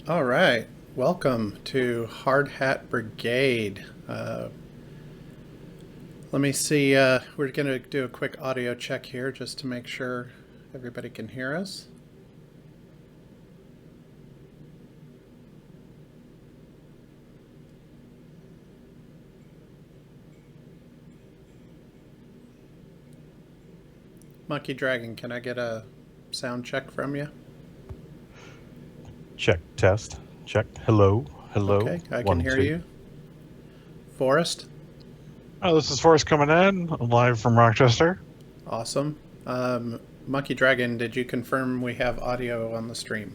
All right. Welcome to Hard Hat Brigade. Let me see. We're going to do a quick audio check here just to make sure everybody can hear us. Monkey Dragon, can I get a sound check from you? Check, test, check. Hello, hello. Okay, I can One, hear two. you. Forrest? Oh, this is Forrest coming in live from Rochester. Awesome. Monkey Dragon, did you confirm we have audio on the stream?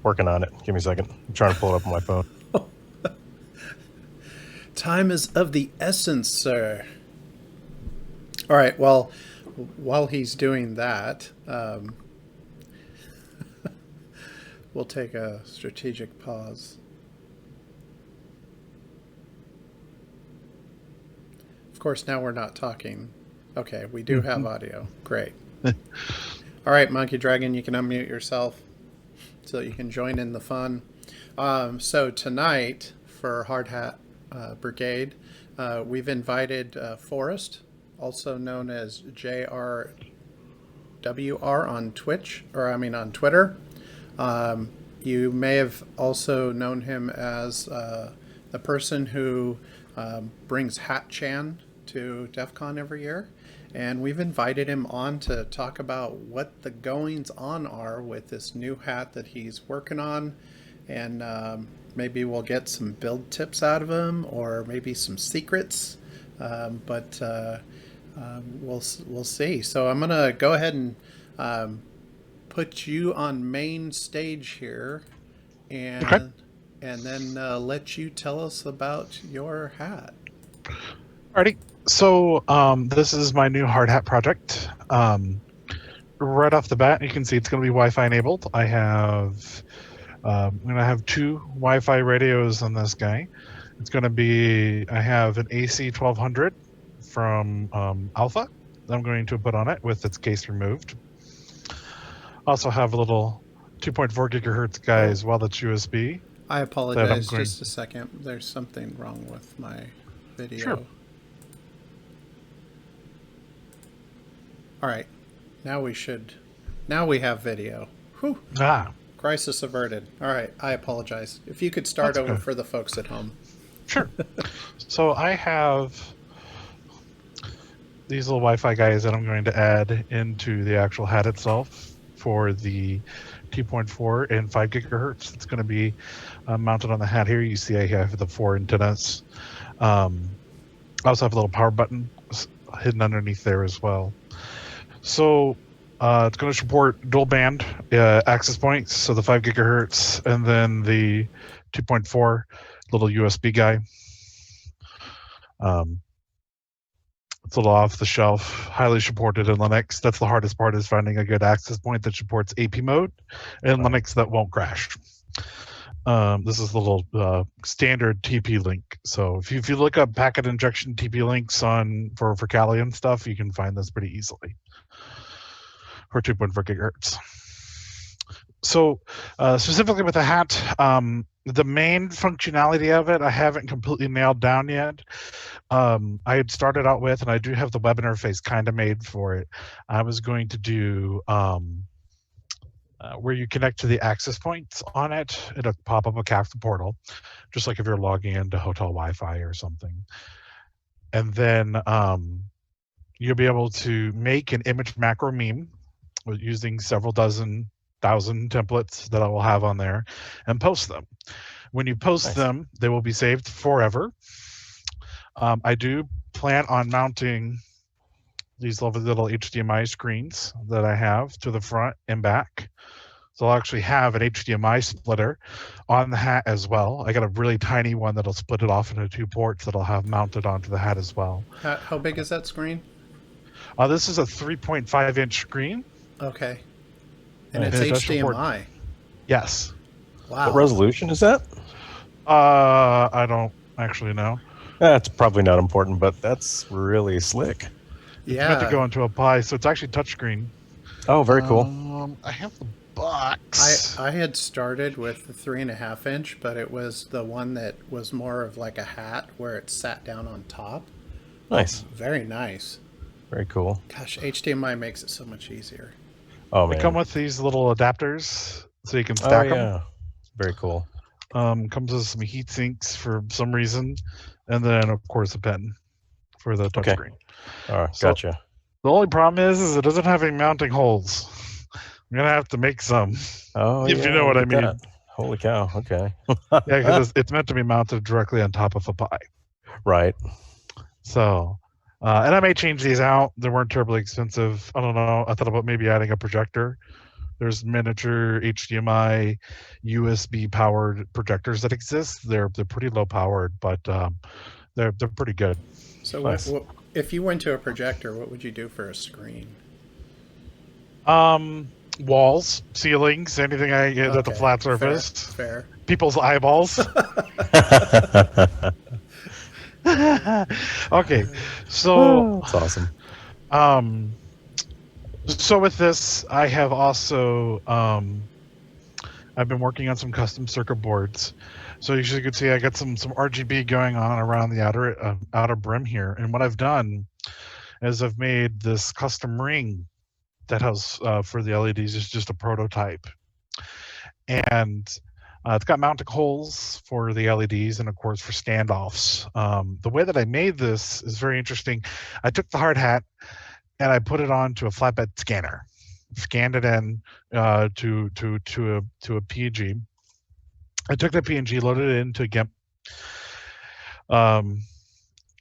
Working on it. Give me a second. I'm trying to pull it up on my phone. Time is of the essence, sir. All right, well, while he's doing that, we'll take a strategic pause. Of course, now we're not talking. Okay, we do have audio. Great. All right, Monkey Dragon, you can unmute yourself so that you can join in the fun. So tonight, for Hard Hat Brigade, we've invited Forrest, also known as JRWR on on Twitter. You may have also known him as the person who brings Hat Chan to DEF CON every year. And we've invited him on to talk about what the goings on are with this new hat that he's working on. And maybe we'll get some build tips out of him, or maybe some secrets. But we'll see. So I'm going to go ahead and put you on main stage here, and Okay. and then let you tell us about your hat. Alrighty. So this is my new hard hat project. Right off the bat, you can see it's going to be Wi-Fi enabled. I'm going to have two Wi-Fi radios on this guy. I have an AC 1200 from Alpha that I'm going to put on it with its case removed. Also have a little 2.4 gigahertz guy as well that's USB. I apologize, just a second. There's something wrong with my video. Sure. All right, now we have video. Whew. Crisis averted. All right, I apologize. If you could start over for the folks at home. Sure. So I have these little Wi-Fi guys that I'm going to add into the actual hat itself for the 2.4 and 5 gigahertz. It's going to be mounted on the hat here. You see I have the 4 antennas. I also have a little power button hidden underneath there as well. So it's going to support dual band access points, so the 5 gigahertz and then the 2.4 little USB guy. It's a little off the shelf, highly supported in Linux. That's the hardest part, is finding a good access point that supports AP mode in Linux that won't crash. This is the little standard TP link. So if you look up packet injection TP links for Kali and stuff, you can find this pretty easily for 2.4 gigahertz. So specifically with the hat, the main functionality of it, I haven't completely nailed down yet. I had started out with, and I do have the web interface kind of made for it. I was going to do where you connect to the access points on it. It'll pop up a capsule portal, just like if you're logging into hotel Wi-Fi or something. And then you'll be able to make an image macro meme using several thousand templates that I will have on there and post them. When you post them, they will be saved forever. I do plan on mounting these little HDMI screens that I have to the front and back. So I'll actually have an HDMI splitter on the hat as well. I got a really tiny one that'll split it off into 2 ports that I'll have mounted onto the hat as well. How big is that screen? This is a 3.5-inch screen. Okay. And it's HDMI. Yes. Wow. What resolution is that? I don't actually know. That's probably not important, but that's really slick. Yeah. It's meant to go into a Pi, so it's actually touchscreen. Oh, very cool. I have the $100. I had started with the 3.5 inch, but it was the one that was more of like a hat where it sat down on top. Nice. Very nice. Very cool. Gosh, HDMI makes it so much easier. Oh, They man. come with these little adapters so you can Oh, stack them. yeah. Very cool. Comes with some heat sinks for some reason, and then of course a pen for the Okay. touchscreen. All right. So- Gotcha. The only problem is it doesn't have any mounting holes. I'm gonna have to make some, Oh, if yeah. you know what look I at mean. that. Holy cow. Okay. Yeah, because it's meant to be mounted directly on top of a Pi. Right. So, and I may change these out. They weren't terribly expensive. I don't know. I thought about maybe adding a projector. There's miniature HDMI, USB powered projectors that exist. They're pretty low powered, but they're pretty good. So Nice. if you went to a projector, what would you do for a screen? Walls, ceilings, anything that's a Okay, flat surface. Fair. People's eyeballs. Okay, so That's awesome. So with this, I have also I've been working on some custom circuit boards. So as you can see, I got some RGB going on around the outer brim here. And what I've done is I've made this custom ring that has for the LEDs is just a prototype, and it's got mounting holes for the LEDs and of course for standoffs. The way that I made this is very interesting. I took the hard hat and I put it onto a flatbed scanner, scanned it in to a PNG. I took that PNG, loaded it into GIMP,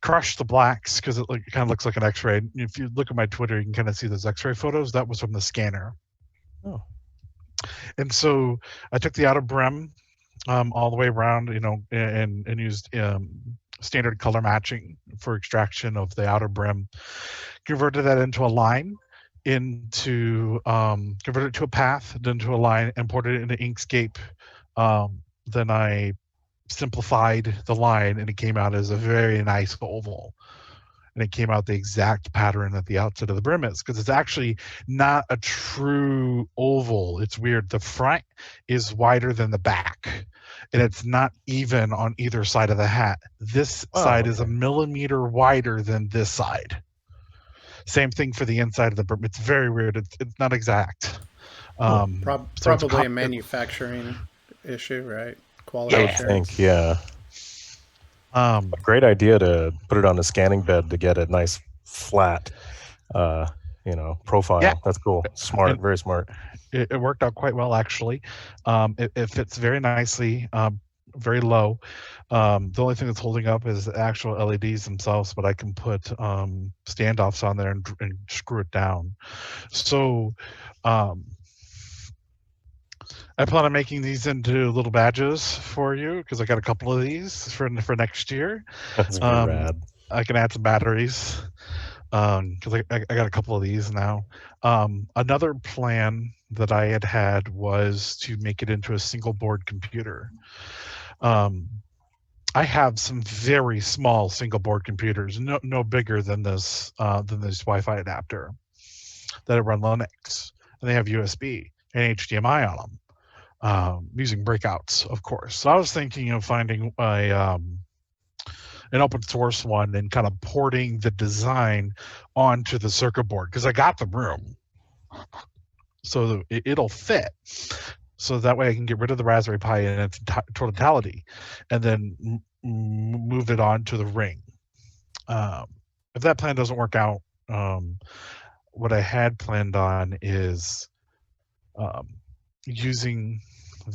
crushed the blacks because it kind of looks like an X-ray. If you look at my Twitter, you can kind of see those X-ray photos. That was from the scanner. Oh. And so I took the outer brim all the way around, and used standard color matching for extraction of the outer brim. Converted that into a line, converted it to a path, then to a line, imported it into Inkscape. Then I simplified the line, and it came out as a very nice oval. And it came out the exact pattern that the outside of the brim is, because it's actually not a true oval. It's weird. The front is wider than the back, and it's not even on either side of the hat. This side is a millimeter wider than this side. Same thing for the inside of the brim. It's very weird. It's not exact. Probably a manufacturing issue, right? Quality I would assurance. think, yeah. Great idea to put it on a scanning bed to get a nice flat, profile. Yeah. That's cool. Smart, very smart. It worked out quite well, actually. It fits very nicely, very low. The only thing that's holding up is the actual LEDs themselves, but I can put standoffs on there and screw it down. So I plan on making these into little badges for you, because I got a couple of these for next year. That's very rad. I can add some batteries because I got a couple of these now. Another plan that I had was to make it into a single board computer. I have some very small single board computers, no bigger than this Wi-Fi adapter that run Linux, and they have USB and HDMI on them. Using breakouts, of course. So I was thinking of finding an open source one and kind of porting the design onto the circuit board, because I got the room, so it'll fit. So that way I can get rid of the Raspberry Pi in its totality, and then move it on to the ring. If that plan doesn't work out, what I had planned on is using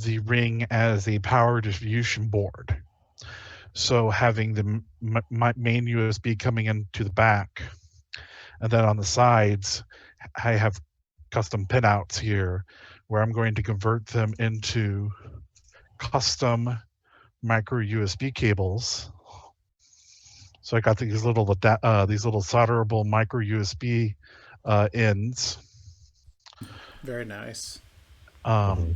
the ring as a power distribution board. So having the main USB coming into the back, and then on the sides, I have custom pinouts here where I'm going to convert them into custom micro USB cables. So I got these little solderable micro USB ends. Very nice. I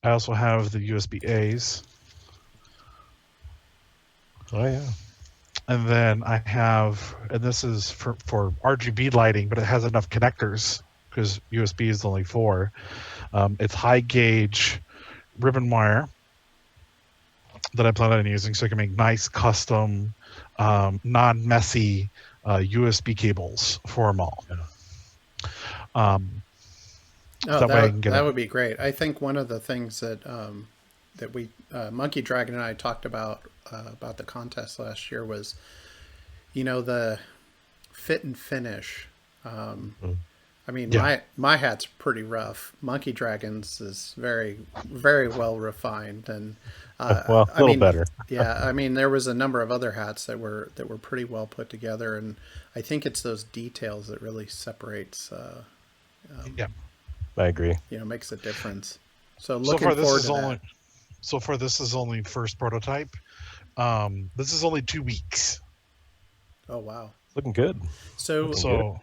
also have the USB A's. Oh, yeah. And then I have, and this is for RGB lighting, but it has enough connectors because USB is only 4. It's high gauge ribbon wire that I plan on using, so I can make nice custom, non-messy USB cables for them all. Oh, That way I can get that it. would be great. I think one of the things that we Monkey Dragon and I talked about the contest last year was, the fit and finish. I mean, Yeah. my hat's pretty rough. Monkey Dragon's is very, very well refined, and Well, a I little mean, better. yeah, I mean, there was a number of other hats that were pretty well put together, and I think it's those details that really separates, Yeah. I agree. makes a difference. So So looking far, this forward is to only. that. So far, this is only first prototype. This is only 2 weeks. Oh wow! Looking good. So Looking So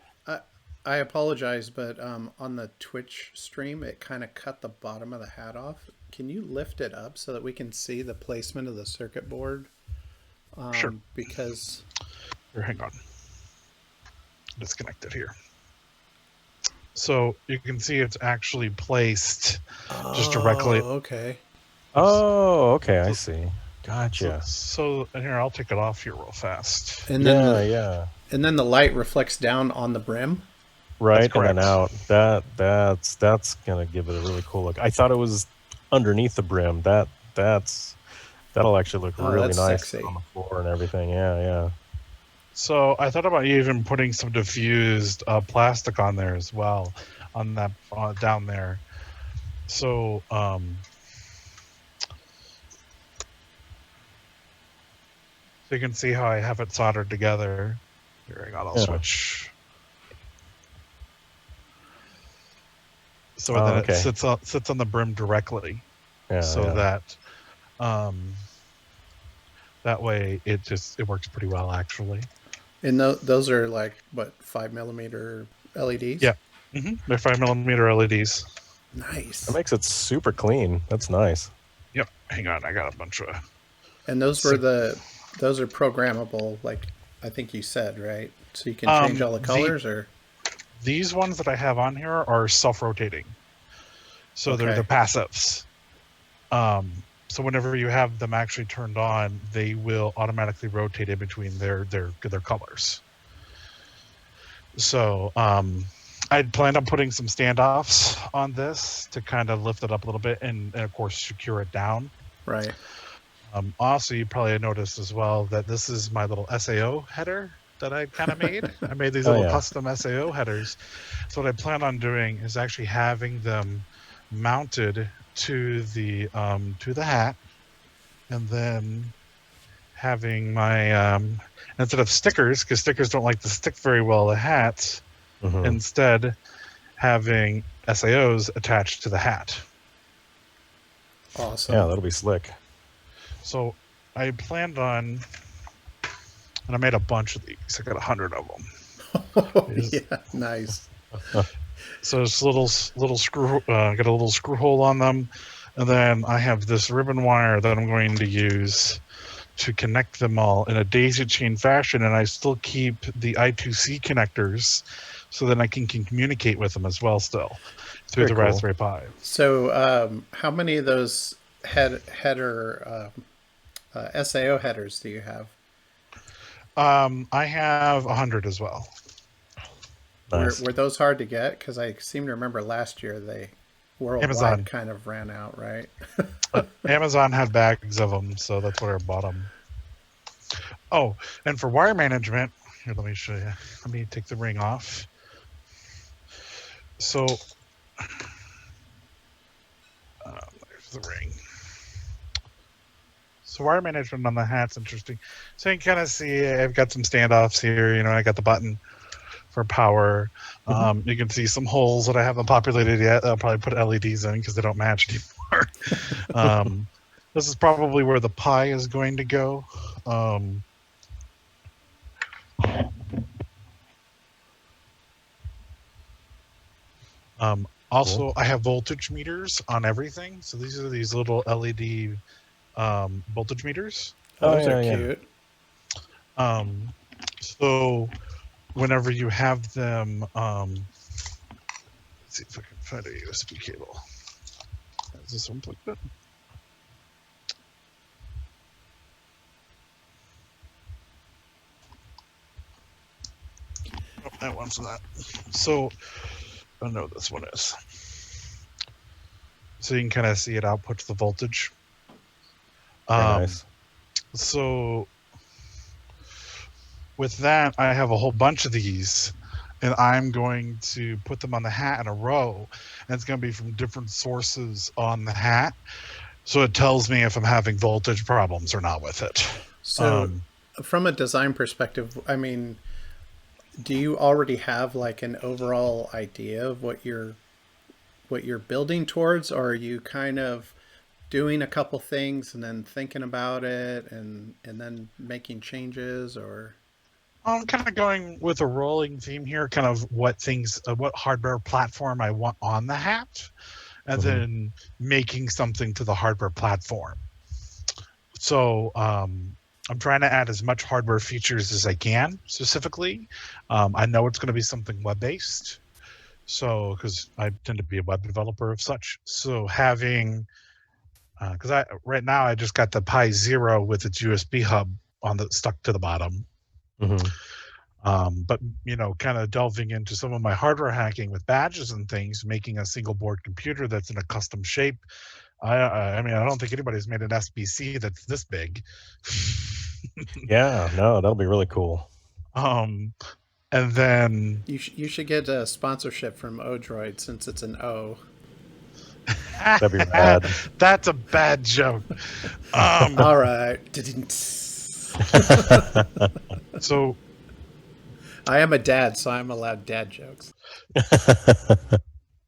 I apologize, but on the Twitch stream, it kind of cut the bottom of the hat off. Can you lift it up so that we can see the placement of the circuit board? sure. Because Here, hang on. Disconnected here. So you can see it's actually placed just directly. okay. Oh, okay. I So- see. Gotcha. And here, I'll take it off here real fast. And then Yeah. and then the light reflects down on the brim. Right, and correct. then out. That's gonna give it a really cool look. I thought it was underneath the brim. That'll actually look Oh, really that's nice sexy. on the floor and everything. Yeah. So I thought about even putting some diffused plastic on there as well, on that down there. So so you can see how I have it soldered together. Here, hang on, I'll Yeah. switch. So Oh, then okay. it sits on the brim directly, Yeah. so yeah. that way it works pretty well actually. And those are like what 5mm LEDs. Yeah. They're 5mm LEDs. Nice. That makes it super clean. That's nice. Yep. Hang on, I got a bunch of. And those are programmable, like I think you said, right? So you can change all the colors, or These ones that I have on here are self-rotating, so they're Okay. the passives. So whenever you have them actually turned on, they will automatically rotate in between their colors. So I'd planned on putting some standoffs on this to kind of lift it up a little bit and of course secure it down. right? Also, you probably noticed as well that this is my little SAO header that I kind of made. I made these Oh, little yeah. custom SAO headers. So what I plan on doing is actually having them mounted to the hat, and then having my instead of stickers, because stickers don't like to stick very well to hats, Mhm. instead having SAOs attached to the hat. Awesome. Yeah, that'll be slick. So I planned on, and I made a bunch of these. I got 100 of them. Yeah, nice. So it's little screw, got a little screw hole on them, and then I have this ribbon wire that I'm going to use to connect them all in a daisy chain fashion, and I still keep the I2C connectors, so that I can communicate with them as well still through Very the cool. Raspberry Pi. So, how many of those header SAO headers do you have? I have 100 as well. Nice. Were those hard to get? Because I seem to remember last year they worldwide Amazon. kind of ran out, right? Amazon had bags of them, so that's where I bought them. Oh, and for wire management, here, let me show you. Let me take the ring off. So, there's the ring. So wire management on the hat's interesting. So you can kind of see I've got some standoffs here. You know, I got the button for power. You can see some holes that I haven't populated yet. I'll probably put LEDs in because they don't match anymore. This is probably where the Pi is going to go. Also, Cool. I have voltage meters on everything. So these are these little LED voltage meters. Oh, Oh, those are yeah. cute. So whenever you have them, let's see if I can find a USB cable. Is this one like that? Oh, that one's that. So, oh no, this one is. So you can kind of see it outputs the voltage. Very nice. So with that, I have a whole bunch of these, and I'm going to put them on the hat in a row, and it's going to be from different sources on the hat. So it tells me if I'm having voltage problems or not with it. So, from a design perspective, I mean, do you already have like an overall idea of what you're building towards, or are you kind of doing a couple things and then thinking about it and then making changes, or? I'm kind of going with a rolling theme here, kind of what hardware platform I want on the hat, and then making something to the hardware platform. So I'm trying to add as much hardware features as I can, specifically. I know it's going to be something web-based, so because I tend to be a web developer of such. So having, because right now I just got the Pi Zero with its USB hub stuck to the bottom. But kind of delving into some of my hardware hacking with badges and things, making a single board computer that's in a custom shape. I mean, I don't think anybody's made an SBC that's this big. Yeah, no, that'll be really cool. And then You should get a sponsorship from Odroid since it's an O. That'd be rad. That's a bad joke. All right. So I am a dad, so I'm allowed dad jokes.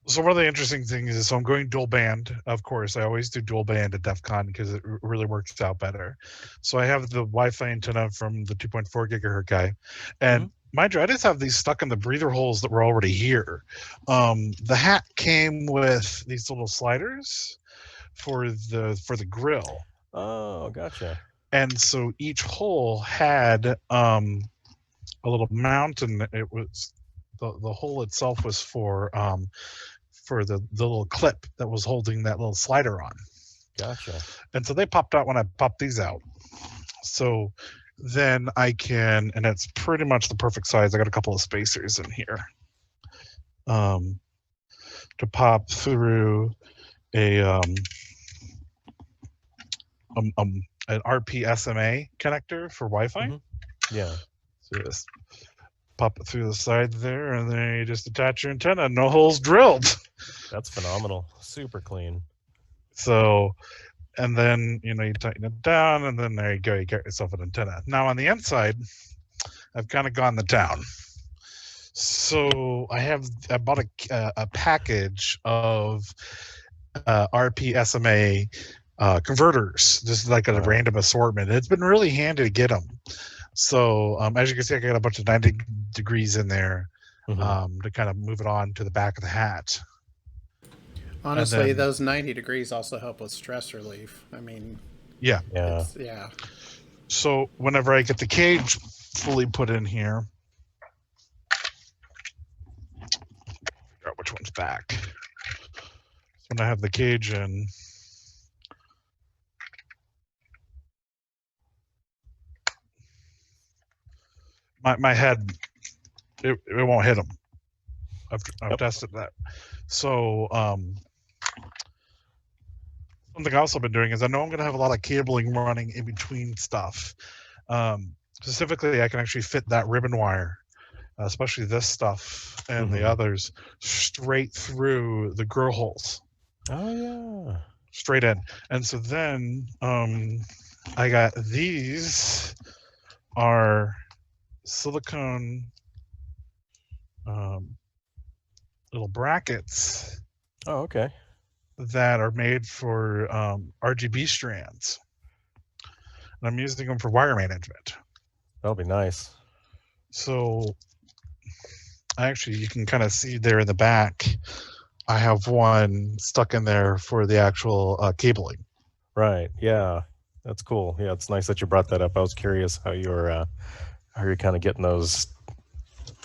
So one of the interesting things is, so I'm going dual band. Of course, I always do dual band at DEF CON because it really works out better. So I have the Wi-Fi antenna from the 2.4 gigahertz guy, and mind you, I just have these stuck in the breather holes that were already here. The hat came with these little sliders for the grill. Oh, gotcha. And so each hole had a little mount, and it was the hole itself was for the little clip that was holding that little slider on. Gotcha. And so they popped out when I popped these out. So then I can, and it's pretty much the perfect size. I got a couple of spacers in here to pop through an RPSMA connector for Wi-Fi. Yeah. So just pop it through the side there, and then you just attach your antenna. No holes drilled. That's phenomenal. Super clean. So, and then you tighten it down, and then there you go. You get yourself an antenna. Now on the inside, I've kind of gone the town. So I bought a package of RPSMA converters, just like a random assortment. It's been really handy to get them. So as you can see, I got a bunch of 90 degrees in there to kind of move it on to the back of the hat. Honestly, those 90 degrees also help with stress relief. I mean, yeah. So whenever I get the cage fully put in here, figure out which one's back. So when I have the cage in, my head, it won't hit them. I've tested that. So something else I've been doing is I know I'm going to have a lot of cabling running in between stuff. Specifically, I can actually fit that ribbon wire, especially this stuff and the others, straight through the grill holes. Oh, yeah. Straight in. And so then I got these are silicone little brackets. Oh, okay. That are made for RGB strands. And I'm using them for wire management. That'll be nice. So actually, you can kind of see there in the back, I have one stuck in there for the actual cabling. Right. Yeah. That's cool. Yeah, it's nice that you brought that up. I was curious how you're kind of getting those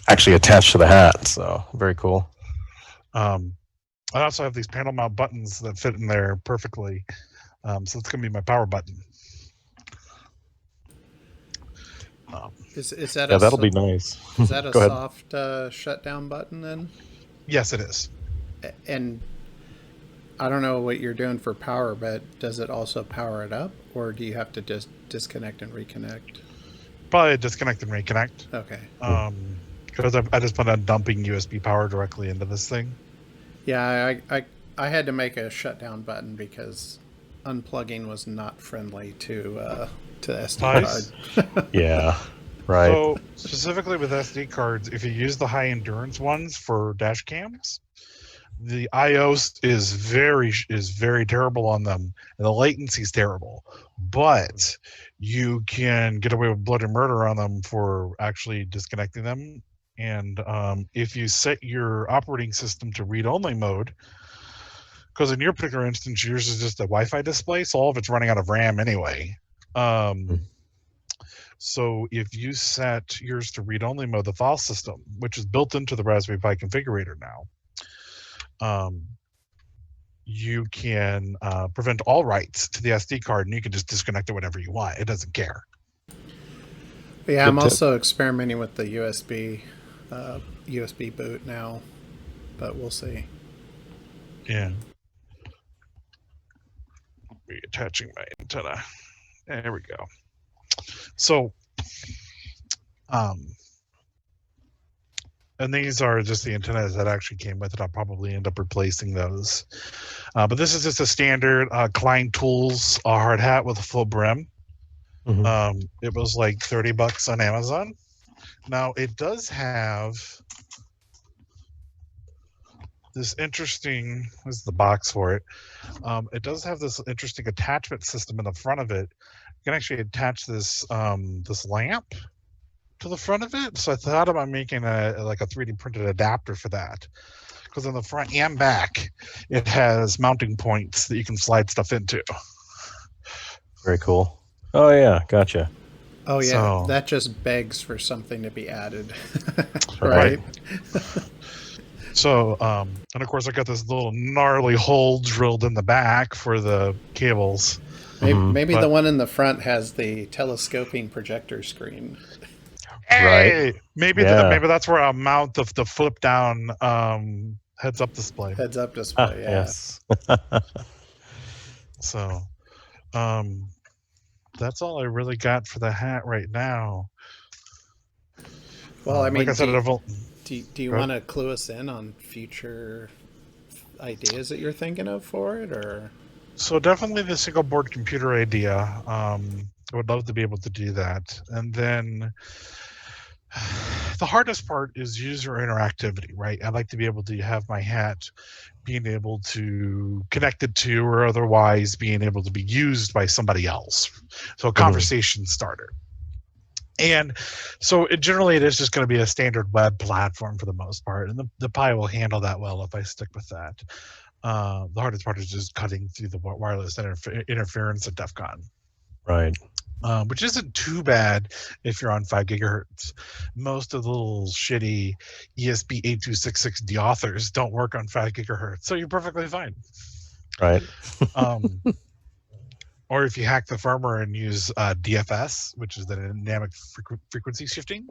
actually attached to the hat. So very cool. I also have these panel mount buttons that fit in there perfectly. So it's going to be my power button. Is that Yeah, a that'll be nice. is that a Go ahead. soft shutdown button then? Yes, it is. And I don't know what you're doing for power, but does it also power it up, or do you have to just disconnect and reconnect? Probably disconnect and reconnect. Okay. Because I just plan on dumping USB power directly into this thing. Yeah, I had to make a shutdown button because unplugging was not friendly to the SD Nice. card. Yeah, right. So specifically with SD cards, if you use the high endurance ones for dash cams, the IOS is very terrible on them, and the latency is terrible. But you can get away with blood and murder on them for actually disconnecting them. And if you set your operating system to read-only mode, because in your particular instance, yours is just a Wi-Fi display, so all of it's running out of RAM anyway. So if you set yours to read-only mode, the file system, which is built into the Raspberry Pi configurator now, you can prevent all writes to the SD card, and you can just disconnect it whenever you want. It doesn't care. Yeah, Good I'm tip. also experimenting with the USB boot now, but we'll see. Yeah. Reattaching my antenna. There we go. So, and these are just the antennas that actually came with it. I'll probably end up replacing those. But this is just a standard Klein Tools hard hat with a full brim. It was like $30 on Amazon. Now it does have this interesting. This is the box for it. It does have this interesting attachment system in the front of it. You can actually attach this this lamp to the front of it. So I thought about making like a 3D printed adapter for that. Because on the front and back, it has mounting points that you can slide stuff into. Very cool. Oh yeah, gotcha. Oh yeah, So- that just begs for something to be added, Right. right? So, and of course, I got this little gnarly hole drilled in the back for the cables. Maybe But- the one in the front has the telescoping projector screen. Hey, maybe Yeah. maybe that's where I'll mount the flip down heads up display. Heads up display. Yeah. Yes. So, that's all I really got for the hat right now. Well, I mean, like I said, do you Go ahead. want to clue us in on future ideas that you're thinking of for it, or? So definitely the single board computer idea. I would love to be able to do that. And then the hardest part is user interactivity, right? I'd like to be able to have my hat being able to connect it to or otherwise being able to be used by somebody else. So a conversation starter. And so generally it is just going to be a standard web platform for the most part. And the Pi will handle that well if I stick with that. The hardest part is just cutting through the wireless interference at DEF CON. Right. Which isn't too bad if you're on 5 gigahertz. Most of the little shitty ESP8266D authors don't work on 5 gigahertz, so you're perfectly fine. Right. Or if you hack the firmware and use DFS, which is the dynamic frequency shifting,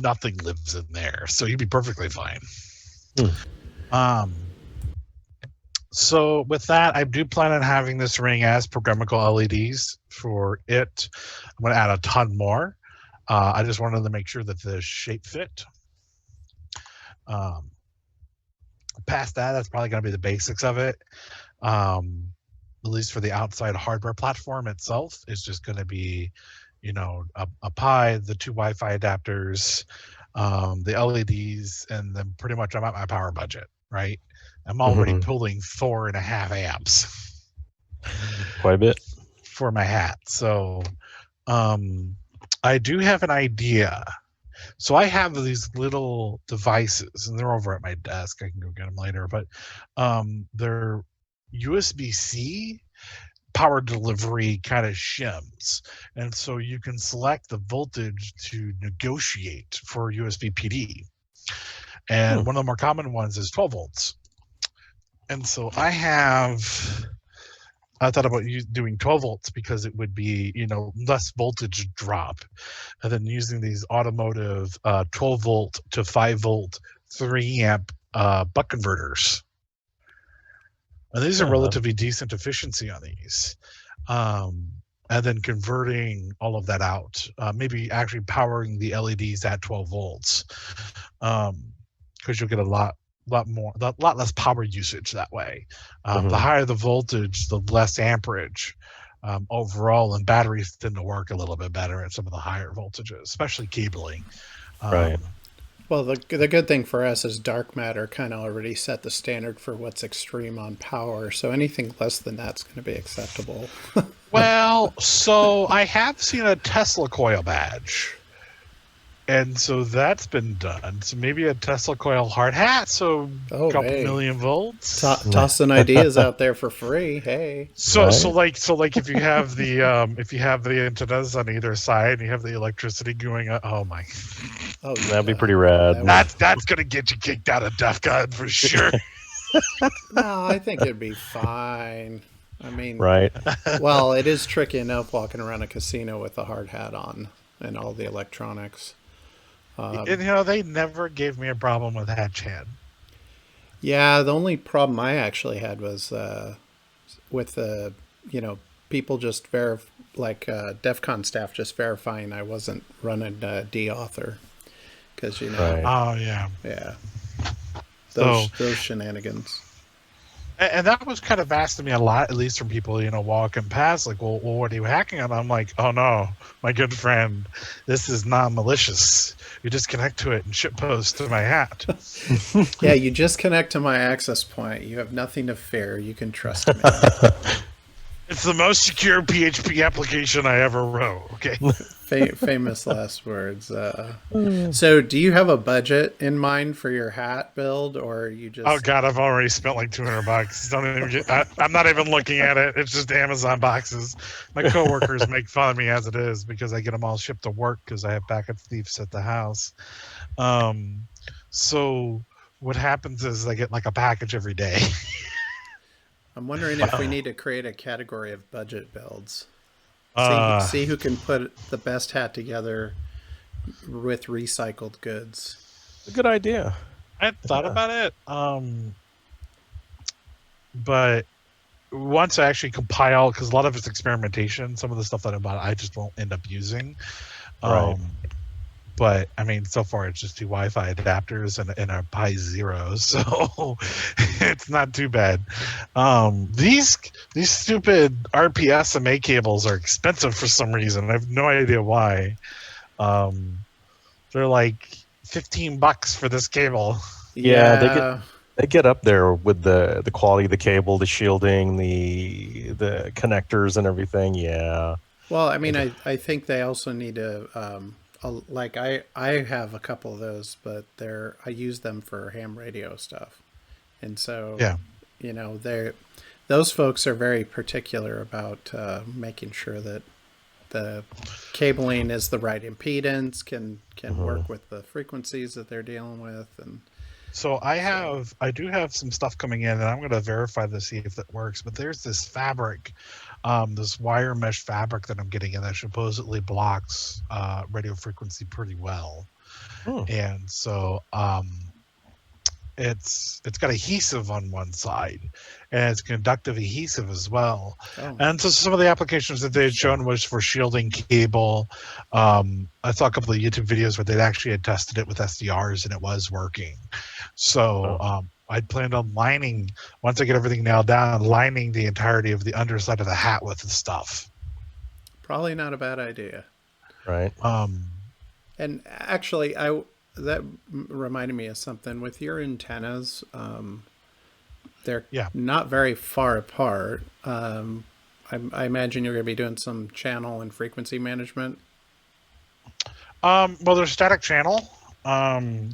nothing lives in there, so you'd be perfectly fine. So with that, I do plan on having this ring as programmable LEDs for it. I'm going to add a ton more. I just wanted to make sure that the shape fit. Past that, that's probably going to be the basics of it. At least for the outside hardware platform itself, it's just going to be, you know, a Pi, the 2 Wi-Fi adapters, the LEDs, and then pretty much I'm at my power budget, right? I'm already pulling 4.5 amps. Quite a bit. For my hat. So I do have an idea. So I have these little devices, and they're over at my desk. I can go get them later, but they're USB-C power delivery kind of shims. And so you can select the voltage to negotiate for USB PD. And one of the more common ones is 12 volts. And so I thought about doing 12 volts because it would be, less voltage drop, and then using these automotive 12 volt to 5 volt 3 amp buck converters. And these are relatively decent efficiency on these. And then converting all of that out, maybe actually powering the LEDs at 12 volts, because you'll get a lot less power usage that way. The higher the voltage, the less amperage overall, and batteries tend to work a little bit better at some of the higher voltages, especially cabling. Right. Well, the good thing for us is dark matter kind of already set the standard for what's extreme on power. So anything less than that's going to be acceptable. Well, so I have seen a Tesla coil badge. And so that's been done. So maybe a Tesla coil hard hat, so a couple million volts. Tossing ideas out there for free. Hey. So like if you have the antennas on either side and you have the electricity going up, oh my. Oh, that'd be pretty rad. That's gonna get you kicked out of DEF CON for sure. No, I think it'd be fine. I mean, right. Well, it is tricky enough walking around a casino with a hard hat on and all the electronics. They never gave me a problem with Hatchan. Yeah, the only problem I actually had was with people just DEF CON staff just verifying I wasn't running D-author, because Right. Oh yeah. Those shenanigans. And that was kind of asked to me a lot, at least from people, walking past, like, well, what are you hacking on? I'm like, oh no, my good friend, this is non-malicious. You just connect to it and ship post to my hat. Yeah, you just connect to my access point. You have nothing to fear. You can trust me. It's the most secure PHP application I ever wrote. Okay. Famous last words. So, do you have a budget in mind for your hat build, or you just? Oh God, I've already spent like $200. Don't even I'm not even looking at it. It's just Amazon boxes. My coworkers make fun of me as it is because I get them all shipped to work because I have packet thieves at the house. So what happens is I get like a package every day. I'm wondering if we need to create a category of budget builds. See who can put the best hat together with recycled goods. A good idea. I had thought about it, but once I actually compile, because a lot of it's experimentation, some of the stuff that I bought I just won't end up using. Right. But I mean, so far it's just two Wi-Fi adapters and a Pi Zero, so it's not too bad. These stupid RPS MA cables are expensive for some reason. I have no idea why. They're like $15 for this cable. Yeah, they get up there with the quality of the cable, the shielding, the connectors and everything. Yeah. Well, I mean, I think they also need to. I have a couple of those, but I use them for ham radio stuff, and so those folks are very particular about making sure that the cabling is the right impedance, can work with the frequencies that they're dealing with, and so I do have some stuff coming in, and I'm going to verify to see if that works. But there's this fabric. This wire mesh fabric that I'm getting in that supposedly blocks radio frequency pretty well. And so it's got adhesive on one side, and it's conductive adhesive as well. And so some of the applications that they had shown was for shielding cable. I saw a couple of YouTube videos where they actually had tested it with SDRs and it was working. So I'd planned on lining, once I get everything nailed down, lining the entirety of the underside of the hat with the stuff. Probably not a bad idea. Right. And actually, that reminded me of something. With your antennas, they're not very far apart. I imagine you're going to be doing some channel and frequency management. Well, they're static channel. I'm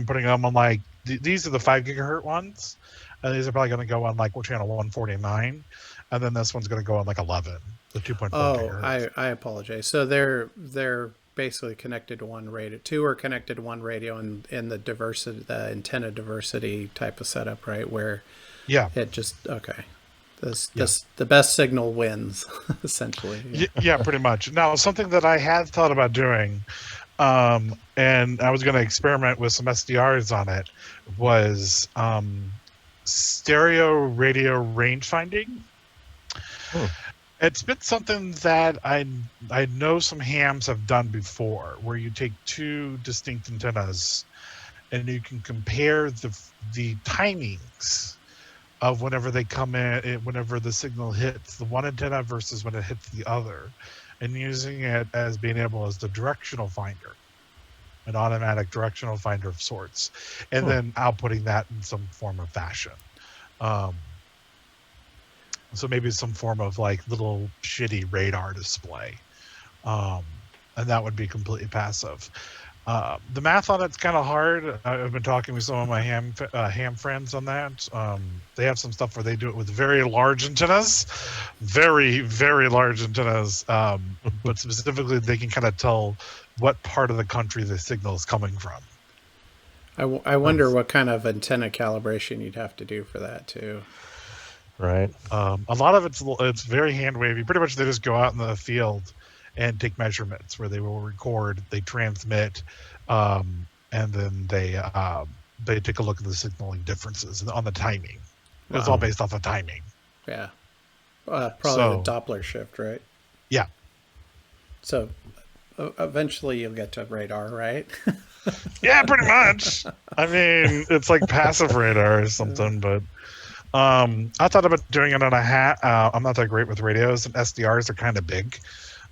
putting them on these are the 5 gigahertz ones, and these are probably going to go on channel 149, and then this one's going to go on 11, the 2.4 gigahertz. I apologize. So they're basically connected to one radio. 2 are connected to one radio in the antenna diversity type of setup, right? Where Yeah. It just okay. The best signal wins, essentially. Yeah, pretty much. Now, something that I had thought about doing, and I was going to experiment with some SDRs on it, was stereo radio range finding. It's been something that I know some hams have done before, where you take two distinct antennas and you can compare the timings of whenever they come in, whenever the signal hits the one antenna versus when it hits the other, and using it as being able as the directional finder, an automatic directional finder of sorts, and then outputting that in some form of fashion. So maybe some form of like little shitty radar display. And that would be completely passive. The math on it's kind of hard. I've been talking with some of my ham friends on that. They have some stuff where they do it with very large antennas, very, very large antennas. But specifically, they can kind of tell what part of the country the signal is coming from. I wonder what kind of antenna calibration you'd have to do for that too. Right. A lot of it's very hand wavy. Pretty much, they just go out in the field and take measurements where they will record, they transmit, and then they take a look at the signaling differences on the timing. Wow. It's all based off of timing. Yeah. Probably the Doppler shift, right? Yeah. So eventually you'll get to radar, right? Yeah, pretty much. I mean, it's like passive radar or something, but I thought about doing it on a hat. I'm not that great with radios, and SDRs are kind of big.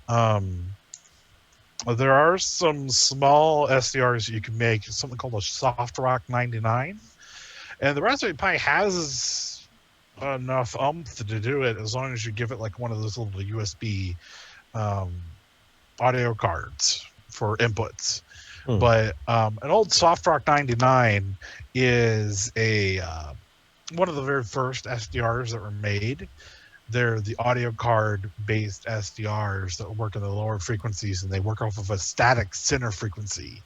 There are some small SDRs you can make, something called a Soft Rock 99, and the Raspberry Pi has enough oomph to do it as long as you give it like one of those little USB audio cards for inputs. But an old Soft Rock 99 is one of the very first SDRs that were made. They're the audio card based SDRs that work in the lower frequencies, and they work off of a static center frequency.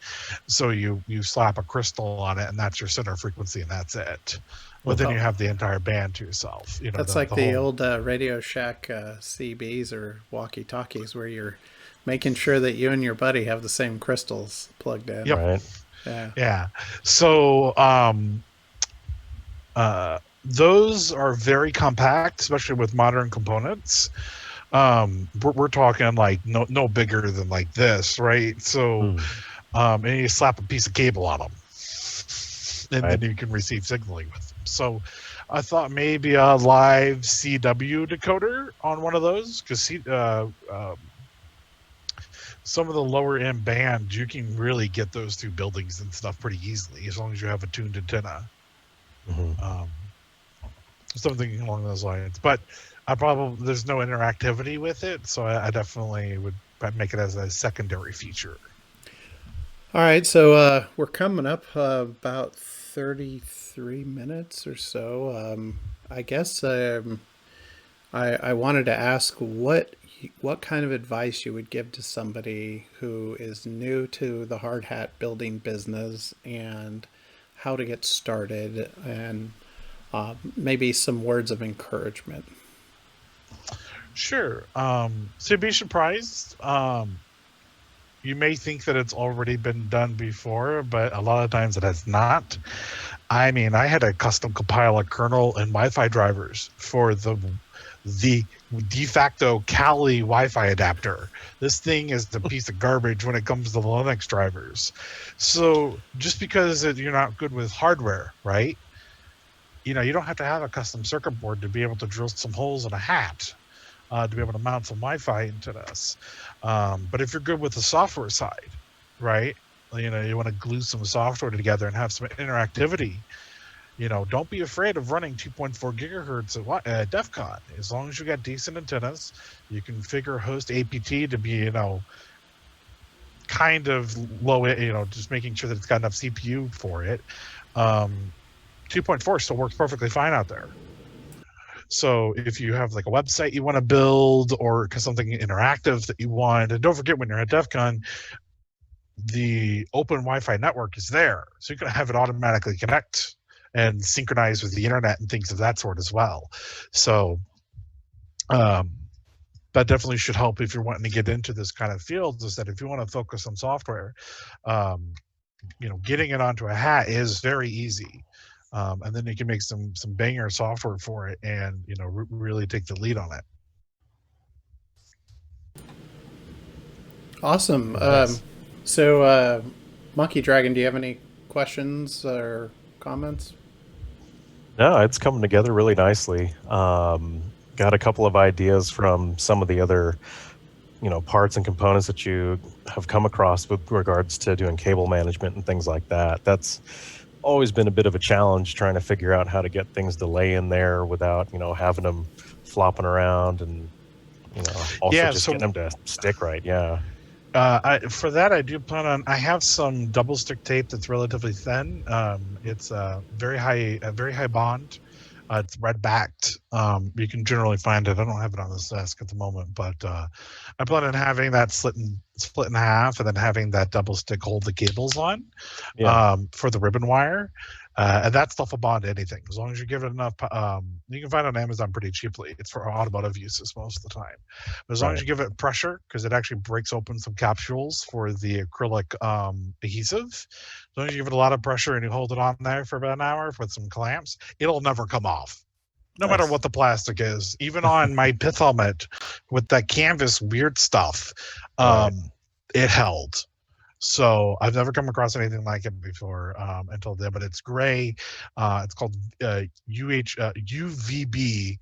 So you slap a crystal on it, and that's your center frequency, and that's it. But then you have the entire band to yourself. You know, that's like the old Radio Shack CBs or walkie talkies, where you're making sure that you and your buddy have the same crystals plugged in. Yep. Right. Yeah. So those are very compact, especially with modern components. We're talking like no bigger than like this, right? So and you slap a piece of cable on them, and then you can receive signaling with them. So I thought maybe a live CW decoder on one of those, because some of the lower end bands, you can really get those through buildings and stuff pretty easily as long as you have a tuned antenna. Something along those lines. But there's no interactivity with it, so I definitely would make it as a secondary feature. All right, so we're coming up about 33 minutes or so. I guess I wanted to ask what kind of advice you would give to somebody who is new to the hard hat building business, and how to get started, and maybe some words of encouragement. Sure. So you'd be surprised. You may think that it's already been done before, but a lot of times it has not. I mean, I had to custom compile a kernel and Wi-Fi drivers for the de facto Kali Wi-Fi adapter. This thing is a piece of garbage when it comes to Linux drivers. So just because you're not good with hardware, right? You know, you don't have to have a custom circuit board to be able to drill some holes in a hat to be able to mount some Wi-Fi into this. But if you're good with the software side, right? You know, you want to glue some software together and have some interactivity. You know, don't be afraid of running 2.4 gigahertz at DEF CON. As long as you got decent antennas, you can figure host APT to be, you know, kind of low, you know, just making sure that it's got enough CPU for it. 2.4 still works perfectly fine out there. So if you have like a website you want to build, or something interactive that you want, and don't forget, when you're at DEF CON, the open Wi-Fi network is there. So you can have it automatically connect and synchronize with the internet and things of that sort as well. So that definitely should help if you're wanting to get into this kind of field, is that if you want to focus on software, getting it onto a hat is very easy. And then you can make some banger software for it and, really take the lead on it. Awesome. Nice. So, Monkey Dragon, do you have any questions or comments? No, it's coming together really nicely. Got a couple of ideas from some of the other, parts and components that you have come across with regards to doing cable management and things like that. That's always been a bit of a challenge, trying to figure out how to get things to lay in there without, having them flopping around and, also Yeah, just so getting them to stick right. Yeah. for that, I do plan on. I have some double stick tape that's relatively thin. It's a very high bond. It's red backed. You can generally find it. I don't have it on this desk at the moment, but I plan on having that split in half, and then having that double stick hold the cables on for the ribbon wire. And that stuff will bond to anything as long as you give it enough. You can find it on Amazon pretty cheaply. It's for automotive uses most of the time, but as long as you give it pressure, because it actually breaks open some capsules for the acrylic adhesive. As long as you give it a lot of pressure and you hold it on there for about an hour with some clamps, it'll never come off, no matter what the plastic is. Even on my pith helmet with that canvas weird stuff, it held. So I've never come across anything like it before until then, but it's gray. It's called UVB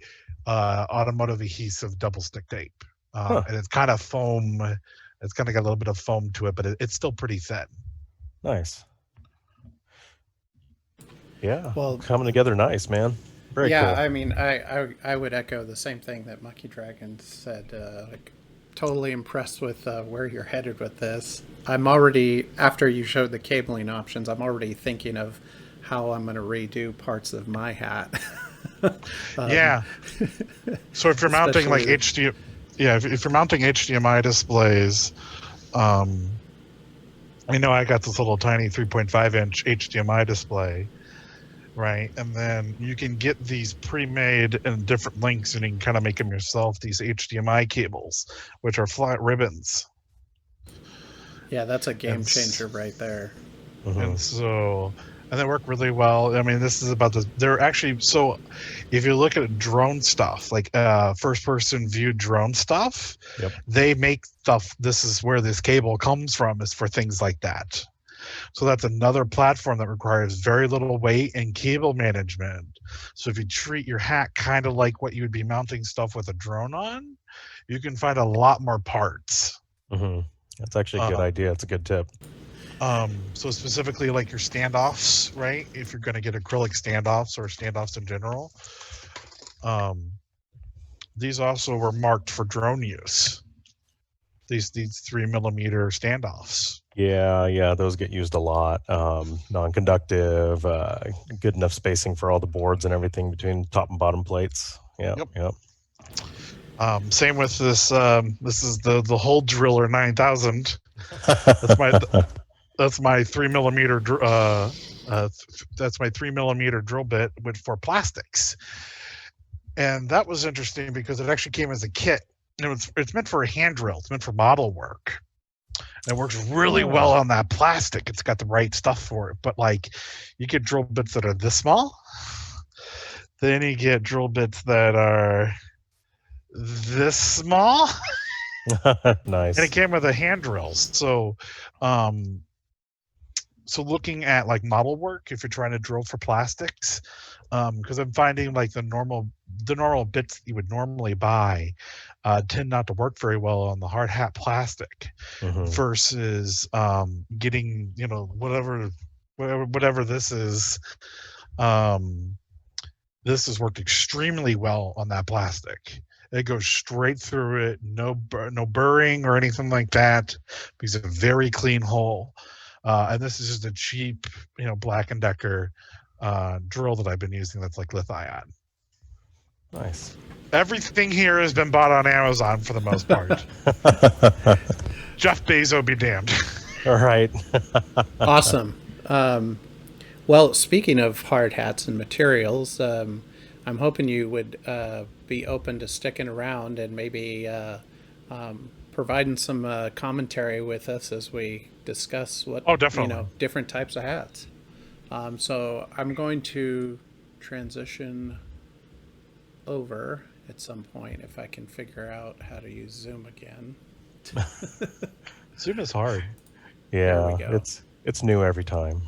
automotive adhesive double stick tape. And it's kind of foam. It's kind of got a little bit of foam to it, but it's still pretty thin. Nice. Yeah. Well, coming together nice, man. Very cool. I mean, I would echo the same thing that Monkey Dragon said. Totally impressed with where you're headed with this. I'm already, after you showed the cabling options, I'm already thinking of how I'm going to redo parts of my hat. Yeah. So if you're mounting like HDMI, if you're mounting HDMI displays, I know I got this little tiny 3.5-inch HDMI display, right? And then you can get these pre-made in different lengths, and you can kind of make them yourself, these HDMI cables, which are flat ribbons. Yeah, that's a game changer right there. And so, and they work really well. I mean, this is about the, they're actually, so if you look at drone stuff, like first person view drone stuff, they make stuff, this is where this cable comes from, is for things like that. So that's another platform that requires very little weight and cable management. So if you treat your hat kind of like what you would be mounting stuff with a drone on, you can find a lot more parts. That's actually a good idea. It's a good tip. So specifically like your standoffs, right? If you're going to get acrylic standoffs or standoffs in general, these also were marked for drone use. These 3mm standoffs. Yeah, those get used a lot. Non-conductive, good enough spacing for all the boards and everything between top and bottom plates. Yep. Same with this. This is the Hole Driller 9000. That's my 3mm. That's my 3mm drill bit for plastics, and that was interesting because it actually came as a kit. It's meant for a hand drill. It's meant for model work. It works really well on that plastic. It's got the right stuff for it. But like, you get drill bits that are this small. Then you get drill bits that are this small. Nice. And it came with a hand drill. So, so looking at like model work, if you're trying to drill for plastics, because I'm finding like the normal bits that you would normally buy tend not to work very well on the hard hat plastic, versus getting, whatever this is. This has worked extremely well on that plastic. It goes straight through it, no burring or anything like that, because it's a very clean hole. And this is just a cheap, Black & Decker drill that I've been using that's like lithium. Nice. Everything here has been bought on Amazon for the most part. Jeff Bezos be damned. All right. Awesome. Well, speaking of hard hats and materials, I'm hoping you would be open to sticking around and maybe providing some commentary with us as we discuss what, Oh, definitely. different types of hats. So I'm going to transition over at some point if I can figure out how to use Zoom again. Zoom is hard. There we Yeah, go. it's new every time.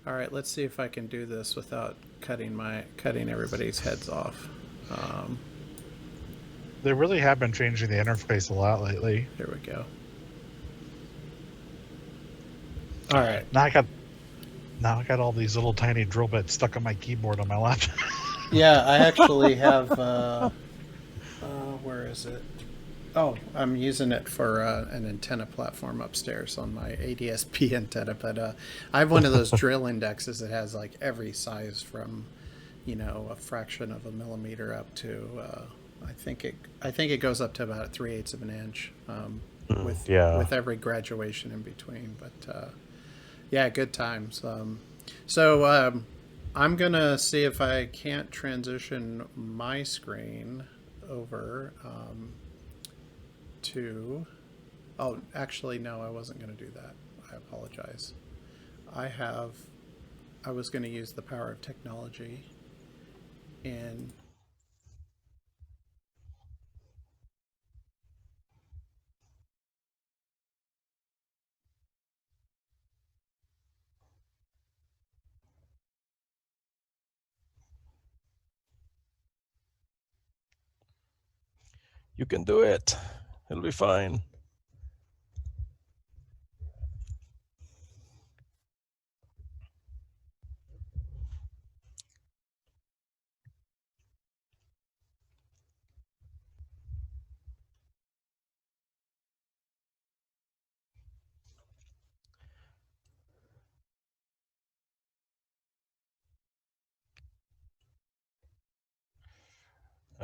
All right, let's see if I can do this without cutting everybody's heads off. They really have been changing the interface a lot lately. There we go. All right. Now I got all these little tiny drill bits stuck on my keyboard on my laptop. Yeah, I actually have. Where is it? Oh, I'm using it for an antenna platform upstairs on my ADSP antenna. But I have one of those drill indexes that has like every size from, a fraction of a millimeter up to. I think it goes up to about 3/8 of an inch. With Yeah. with every graduation in between. But yeah, good times. So I'm gonna see if I can't transition my screen over to. Oh, actually, no, I wasn't gonna do that. I apologize. I was gonna use the power of technology and. You can do it. It'll be fine.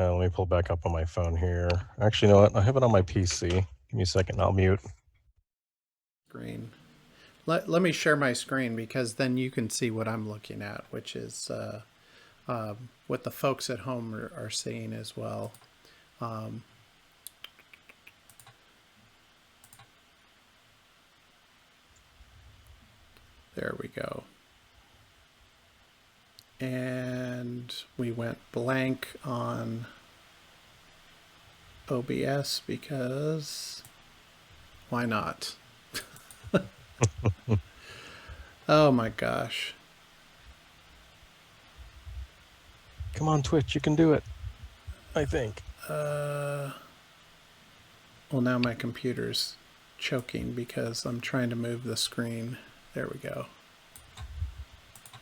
Let me pull back up on my phone here. Actually, you know what? I have it on my PC. Give me a second. I'll mute. Screen. Let me share my screen because then you can see what I'm looking at, which is what the folks at home are seeing as well. There we go. And we went blank on OBS because why not? Oh my gosh. Come on, Twitch. You can do it. I think. Well, now my computer's choking because I'm trying to move the screen. There we go.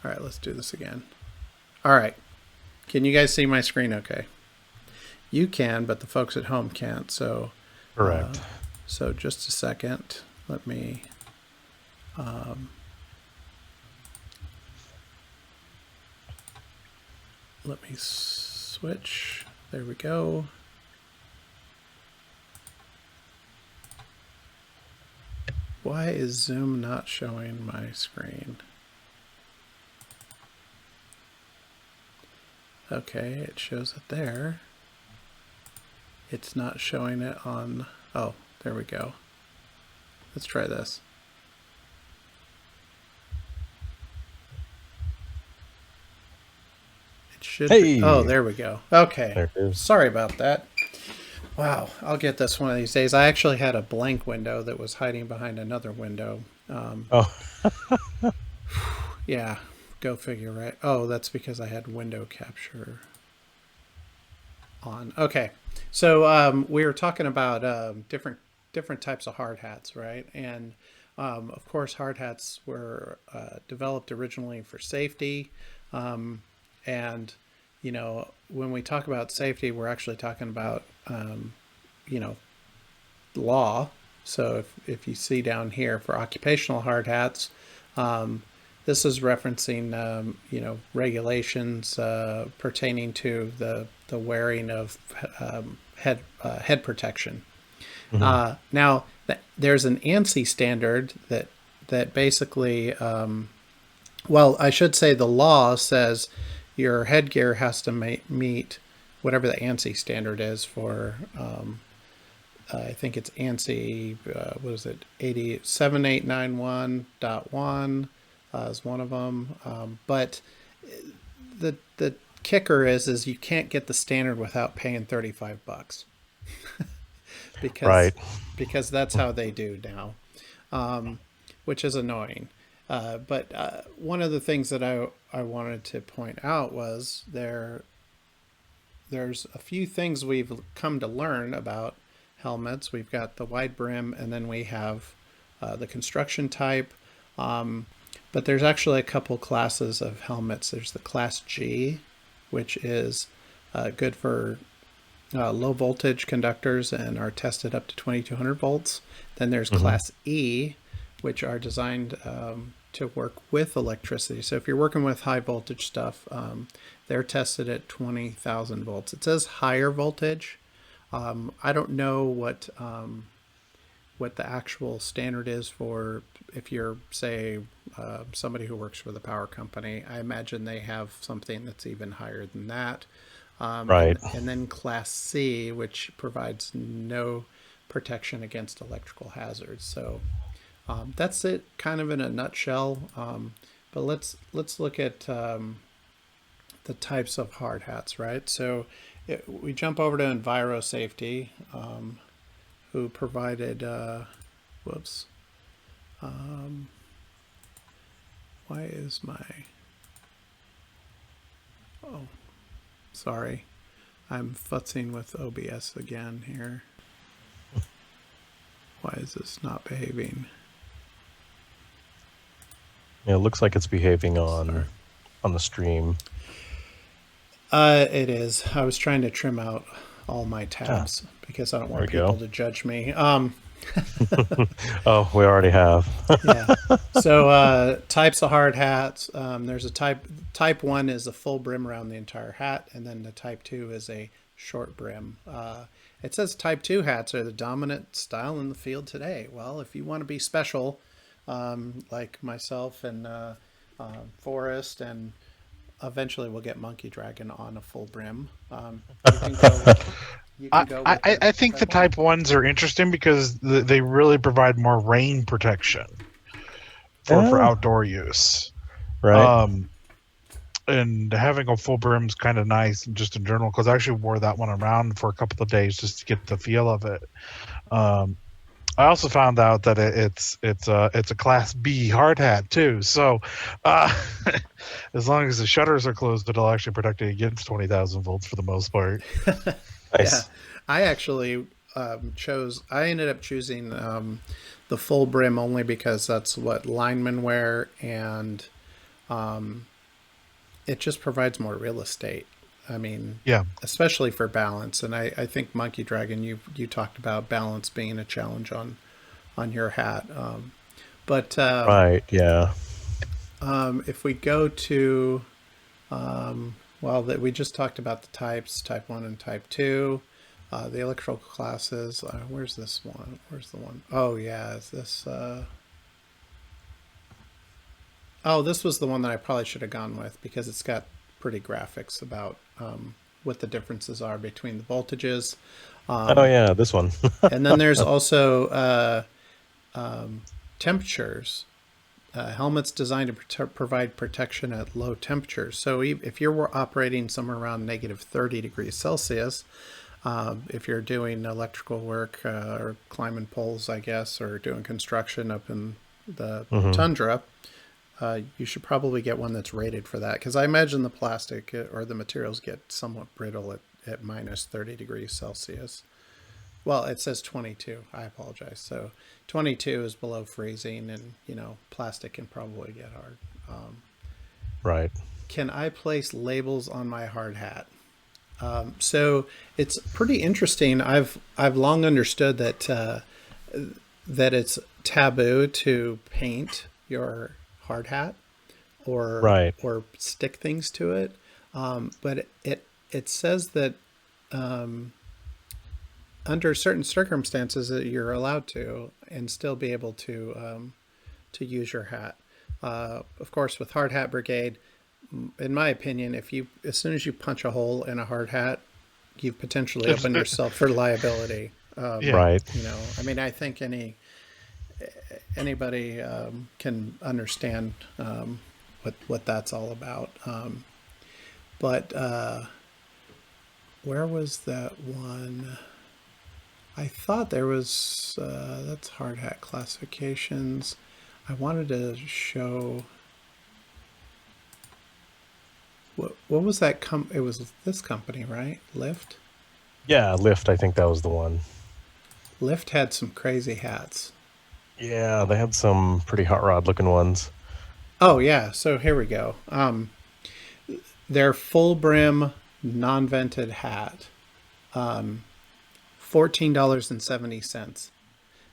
All right, let's do this again. All right. Can you guys see my screen okay? You can, but the folks at home can't. So, Correct. So just a second. Let me switch. There we go. Why is Zoom not showing my screen? Okay, it shows it there. It's not showing it on. Oh, there we go. Let's try this. It should. Hey! Oh, there we go. Okay. There it is. Sorry about that. Wow, I'll get this one of these days. I actually had a blank window that was hiding behind another window. Oh, Yeah, go figure, right? Oh, that's because I had window capture on. Okay, so we were talking about different types of hard hats, right? And of course, hard hats were developed originally for safety, and when we talk about safety, we're actually talking about law. So if you see down here for occupational hard hats, this is referencing regulations pertaining to the wearing of head protection. Now there's an ANSI standard that basically Well, I should say the law says your headgear has to meet whatever the ANSI standard is for. I think it's ANSI. What is it? 7891.1 is one of them. But the kicker is you can't get the standard without paying $35 because Right. that's how they do now, which is annoying. But one of the things that I wanted to point out was there's a few things we've come to learn about helmets. We've got the wide brim, and then we have the construction type. But there's actually a couple classes of helmets. There's the Class G, which is good for low voltage conductors and are tested up to 2200 volts. Then there's Class E, which are designed to work with electricity. So if you're working with high voltage stuff, they're tested at 20,000 volts. It says higher voltage. I don't know what the actual standard is for if you're, say, somebody who works for the power company. I imagine they have something that's even higher than that. Right. And then Class C, which provides no protection against electrical hazards. So that's it, kind of in a nutshell. But let's look at the types of hard hats, right? So we jump over to Enviro Safety, who provided, whoops, why is my, oh, sorry, I'm futzing with OBS again here. Why is this not behaving? Yeah, it looks like it's behaving Sorry. on the stream. It is. I was trying to trim out all my tabs because I don't want There we people go. to judge me. Oh, we already have. Yeah. So types of hard hats. There's a type 1 is a full brim around the entire hat, and then the type 2 is a short brim. It says type 2 hats are the dominant style in the field today. Well, if you want to be special, like myself and Forrest, and eventually we'll get Monkey Dragon on a full brim. You can go. You can go with I think the type ones are interesting because they really provide more rain protection for outdoor use. Right. And having a full brim is kind of nice, just in general, because I actually wore that one around for a couple of days just to get the feel of it. I also found out that it's a Class B hard hat too. So as long as the shutters are closed, it'll actually protect you against 20,000 volts for the most part. Nice. Yeah, I actually I ended up choosing the full brim only because that's what linemen wear, and it just provides more real estate. I mean, Yeah. especially for balance. And I think Monkey Dragon, you talked about balance being a challenge on your hat. But Right. Yeah. if we go to, well, we just talked about the types, type 1 and type 2. The electrical classes. Where's this one? Where's the one? Oh, yeah. Is this? Oh, this was the one that I probably should have gone with because it's got pretty graphics about what the differences are between the voltages. Oh yeah, this one. And then there's also temperatures. Helmets designed to provide protection at low temperatures. So if you're operating somewhere around negative 30 degrees Celsius, if you're doing electrical work or climbing poles, I guess, or doing construction up in the tundra, you should probably get one that's rated for that. Because I imagine the plastic or the materials get somewhat brittle at minus 30 degrees Celsius. Well, it says 22. I apologize. So 22 is below freezing, and plastic can probably get hard. Right. Can I place labels on my hard hat? So it's pretty interesting. I've long understood that it's taboo to paint your hard hat Right. or stick things to it, but it says that under certain circumstances that you're allowed to and still be able to use your hat. Of course, with Hard Hat Brigade, in my opinion, as soon as you punch a hole in a hard hat, you've potentially It's, opened yourself for liability. yeah. Right. I mean, I think anybody can understand what that's all about. But where was that one? I thought there was that's hard hat classifications. I wanted to show what was that it was this company, right? Lyft. Yeah, Lyft. I think that was the one. Lyft had some crazy hats. Yeah, they had some pretty hot rod looking ones. Oh yeah, so here we go. Their full brim non-vented hat, $14.70.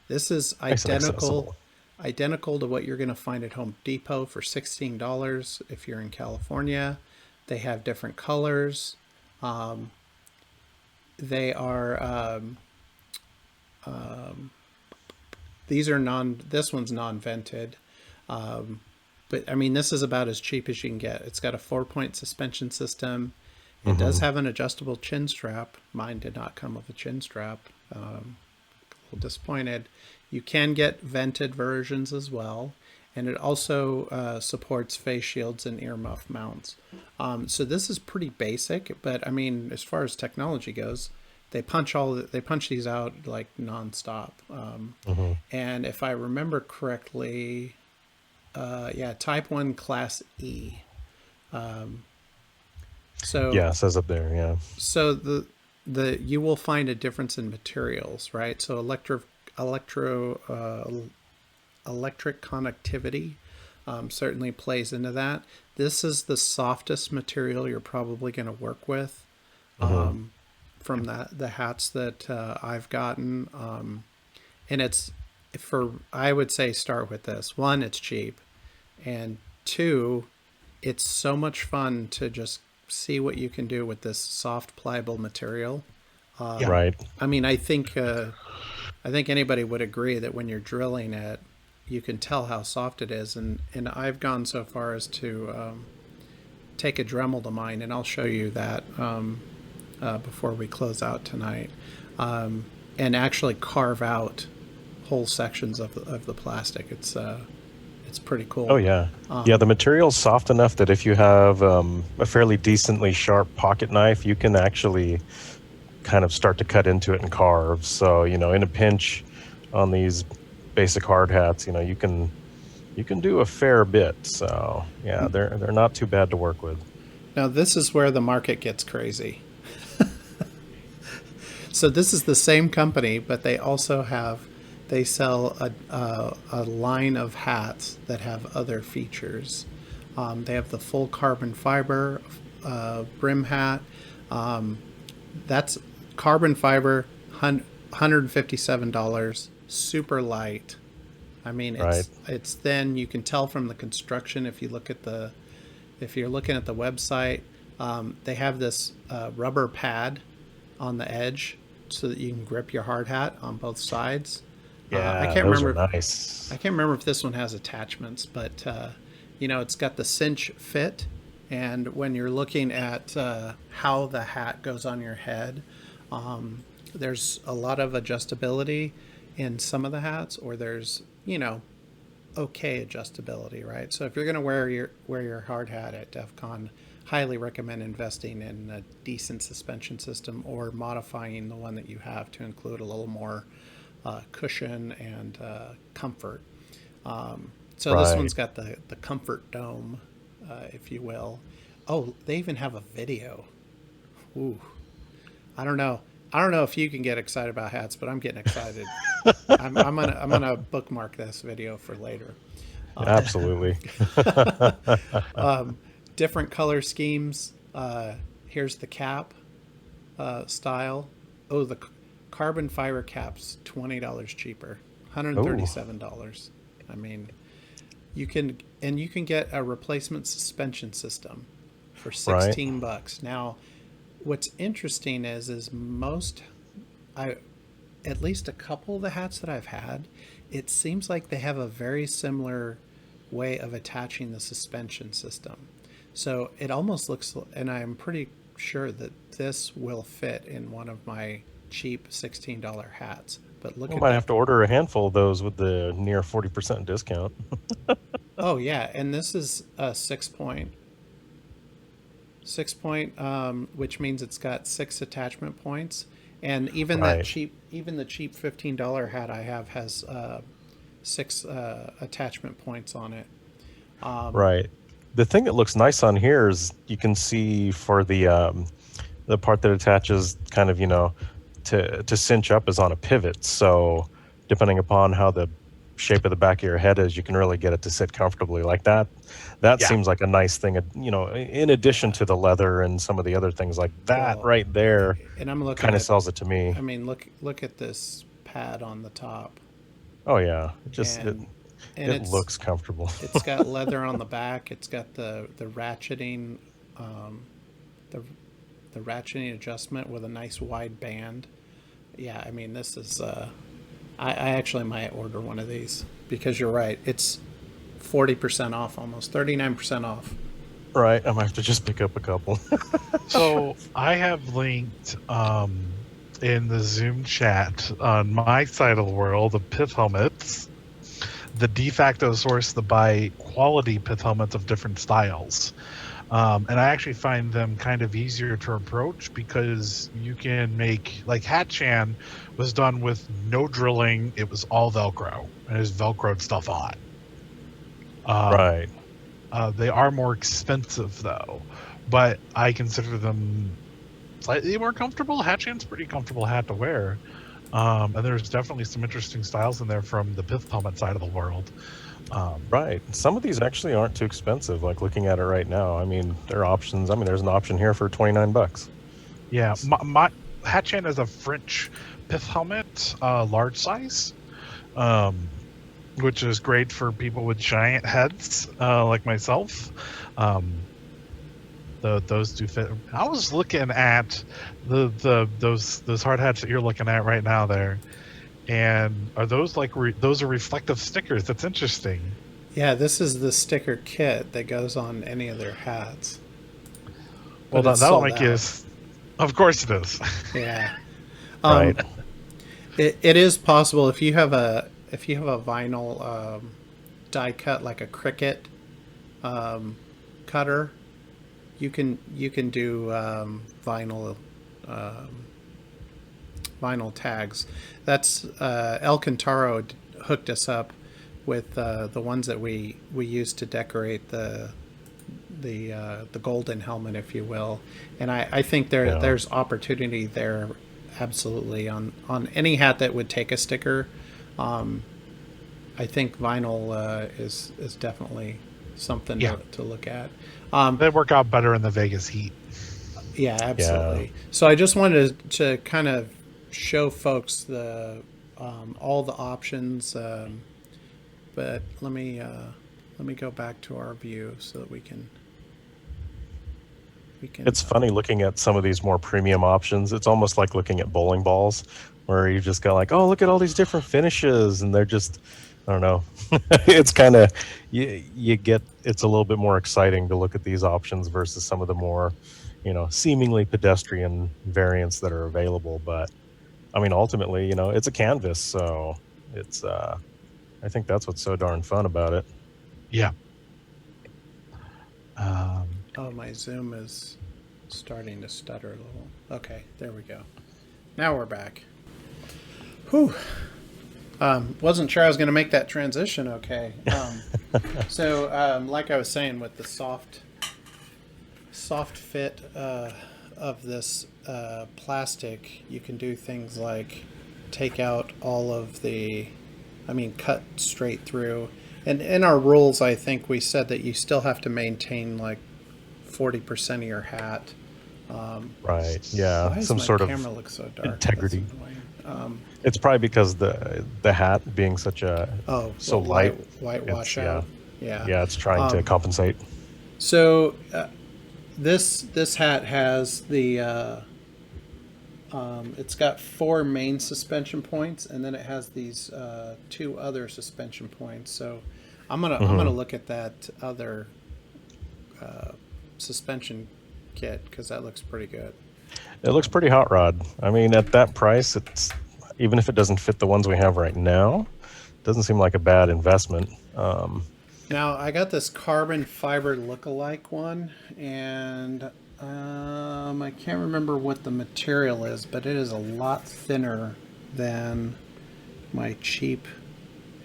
This is Nice and identical accessible. identical to what you're going to find at Home Depot for $16 if you're in California. They have different colors. They are these are this one's non-vented. But I mean, this is about as cheap as you can get. It's got a 4-point suspension system. It does have an adjustable chin strap. Mine did not come with a chin strap. A little disappointed. You can get vented versions as well. And it also supports face shields and earmuff mounts. So this is pretty basic, but I mean, as far as technology goes, they punch these out like nonstop. And if I remember correctly, yeah, Type 1 Class E. So Yeah, it says up there. Yeah. so you will find a difference in materials, right? So electric conductivity certainly plays into that. This is the softest material you're probably going to work with from the hats that I've gotten. And I would say start with this. One, it's cheap. And two, it's so much fun to just see what you can do with this soft, pliable material. Right. I mean, I think anybody would agree that when you're drilling it, you can tell how soft it is. And I've gone so far as to take a Dremel to mine, and I'll show you that before we close out tonight, and actually carve out whole sections of the plastic. It's pretty cool. Oh yeah. Yeah, the material's soft enough that if you have a fairly decently sharp pocket knife, you can actually kind of start to cut into it and carve. So, in a pinch on these basic hard hats, you can do a fair bit. So, yeah, they're not too bad to work with. Now, this is where the market gets crazy. So this is the same company, but they sell a line of hats that have other features. They have the full carbon fiber brim hat. That's carbon fiber, $157, super light. I mean, it's thin. You can tell from the construction if you're looking at the website. They have this rubber pad on the edge so that you can grip your hard hat on both sides. Yeah, I can't those remember. are nice. I can't remember if this one has attachments, but it's got the cinch fit, and when you're looking at how the hat goes on your head, there's a lot of adjustability in some of the hats, or there's okay adjustability, right? So if you're going to wear your hard hat at DEF CON, highly recommend investing in a decent suspension system or modifying the one that you have to include a little more cushion and comfort. So this one's got the comfort dome, if you will. Oh, they even have a video. Ooh, I don't know if you can get excited about hats, but I'm getting excited. I'm gonna bookmark this video for later. Absolutely. Different color schemes. Here's the cap style. Oh, the carbon fiber cap's $20 cheaper, $137. I mean, you can get a replacement suspension system for $16. Now, what's interesting is at least a couple of the hats that I've had, it seems like they have a very similar way of attaching the suspension system. So it almost looks, and I'm pretty sure that this will fit in one of my cheap $16 hats. But look We at might that. have to order a handful of those with the near 40% discount. Oh yeah, and this is a 6 point, which means it's got 6 attachment points, and even Right. the cheap $15 hat I have has 6 attachment points on it. Right. The thing that looks nice on here is you can see for the part that attaches kind of, to cinch up is on a pivot. So depending upon how the shape of the back of your head is, you can really get it to sit comfortably like that. That Yeah. seems like a nice thing, in addition to the leather and some of the other things like that Well, right there and I'm looking kind of at. sells it to me. I mean, look at this pad on the top, Oh yeah. It just it and it looks comfortable. it's got leather on the back. It's got the ratcheting, the the ratcheting adjustment with a nice wide band. Yeah, I mean this is. I actually might order one of these because you're right. It's 40% off, almost 39% off. Right. I might have to just pick up a couple. So I have linked in the Zoom chat on my side of the world of pith helmets, the de facto source to buy quality pith helmets of different styles. And I actually find them kind of easier to approach because you can make, like Hatchan was done with no drilling. It was all Velcro and it was Velcroed stuff on. Right. They are more expensive though, but I consider them slightly more comfortable. Hatchan's pretty comfortable hat to wear. And there's definitely some interesting styles in there from the pith helmet side of the world. Right. Some of these actually aren't too expensive. Like looking at it right now, I mean, there are options. I mean, there's an option here for $29. Yeah, my Hatchan is a French pith helmet, large size, which is great for people with giant heads like myself. Those do fit. I was looking at those hard hats that you're looking at right now there, and are those like those are reflective stickers? That's interesting. Yeah, this is the sticker kit that goes on any of their hats. Well, But it's that'll sold make you. out. Of course it is. Yeah. Right. It is possible if you have a vinyl die cut like a Cricut cutter, you can do vinyl tags. That's El Cantaro hooked us up with the ones that we used to decorate the golden helmet, if you will. And I think there's opportunity there, absolutely, on any hat that would take a sticker. I think vinyl is definitely something to look at. They work out better in the Vegas heat. Yeah, absolutely. Yeah. So I just wanted to kind of show folks the all the options, but let me go back to our view so that we can. It's funny looking at some of these more premium options. It's almost like looking at bowling balls, where you just go like, "Oh, look at all these different finishes," and they're just, I don't know. It's kind of you get. It's a little bit more exciting to look at these options versus some of the more, seemingly pedestrian variants that are available. But I mean, ultimately, it's a canvas, so it's. I think that's what's so darn fun about it. Yeah. Oh, my Zoom is starting to stutter a little. Okay, there we go. Now we're back. Whew. Wasn't sure I was going to make that transition okay. So, like I was saying, with the soft fit of this plastic, you can do things like take out all of cut straight through. And in our rules, I think we said that you still have to maintain like 40% of your hat. Right. Yeah. Why Some does sort my of camera look so dark? integrity. It's probably because the hat being such so light, white washout. Yeah, it's trying to compensate. So this hat has the it's got 4 main suspension points, and then it has these 2 other suspension points. So I'm gonna look at that other suspension kit because that looks pretty good. It looks pretty hot rod. I mean, at that price, it's even if it doesn't fit the ones we have right now, doesn't seem like a bad investment. Now I got this carbon fiber look-alike one, and I can't remember what the material is, but it is a lot thinner than my cheap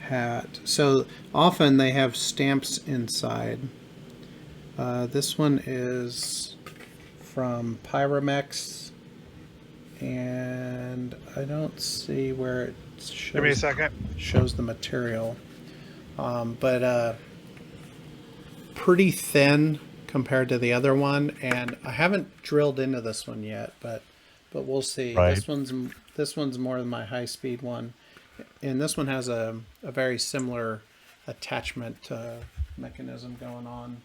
hat. So often they have stamps inside. This one is from Pyramex, and I don't see where it Give me a shows, second. shows the material. But pretty thin compared to the other one, and I haven't drilled into this one yet, but we'll see. Right. This one's more than my high speed one, and this one has a very similar attachment mechanism going on.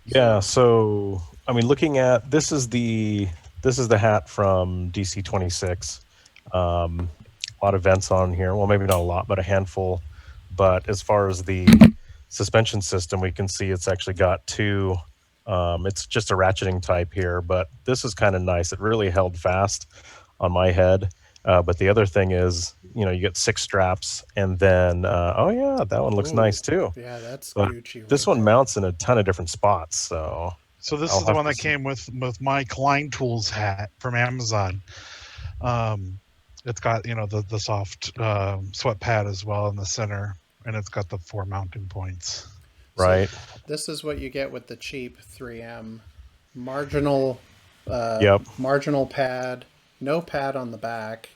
Yeah. So, I mean, looking at this is the hat from DC 26. A lot of vents on here. Well, maybe not a lot, but a handful. But as far as the suspension system, we can see it's actually got two. It's just a ratcheting type here, but this is kind of nice. It really held fast on my head. But the other thing is, you get 6 straps, and then oh yeah, that one looks Ooh, nice too. Yeah, that's But Gucci. this Right one there. mounts in a ton of different spots, so So this I'll is the have one to that see. came with my Klein Tools hat from Amazon. It's got the soft sweat pad as well in the center, and it's got the 4 mounting points. Right. So this is what you get with the cheap 3M marginal Yep. marginal pad, no pad on the back.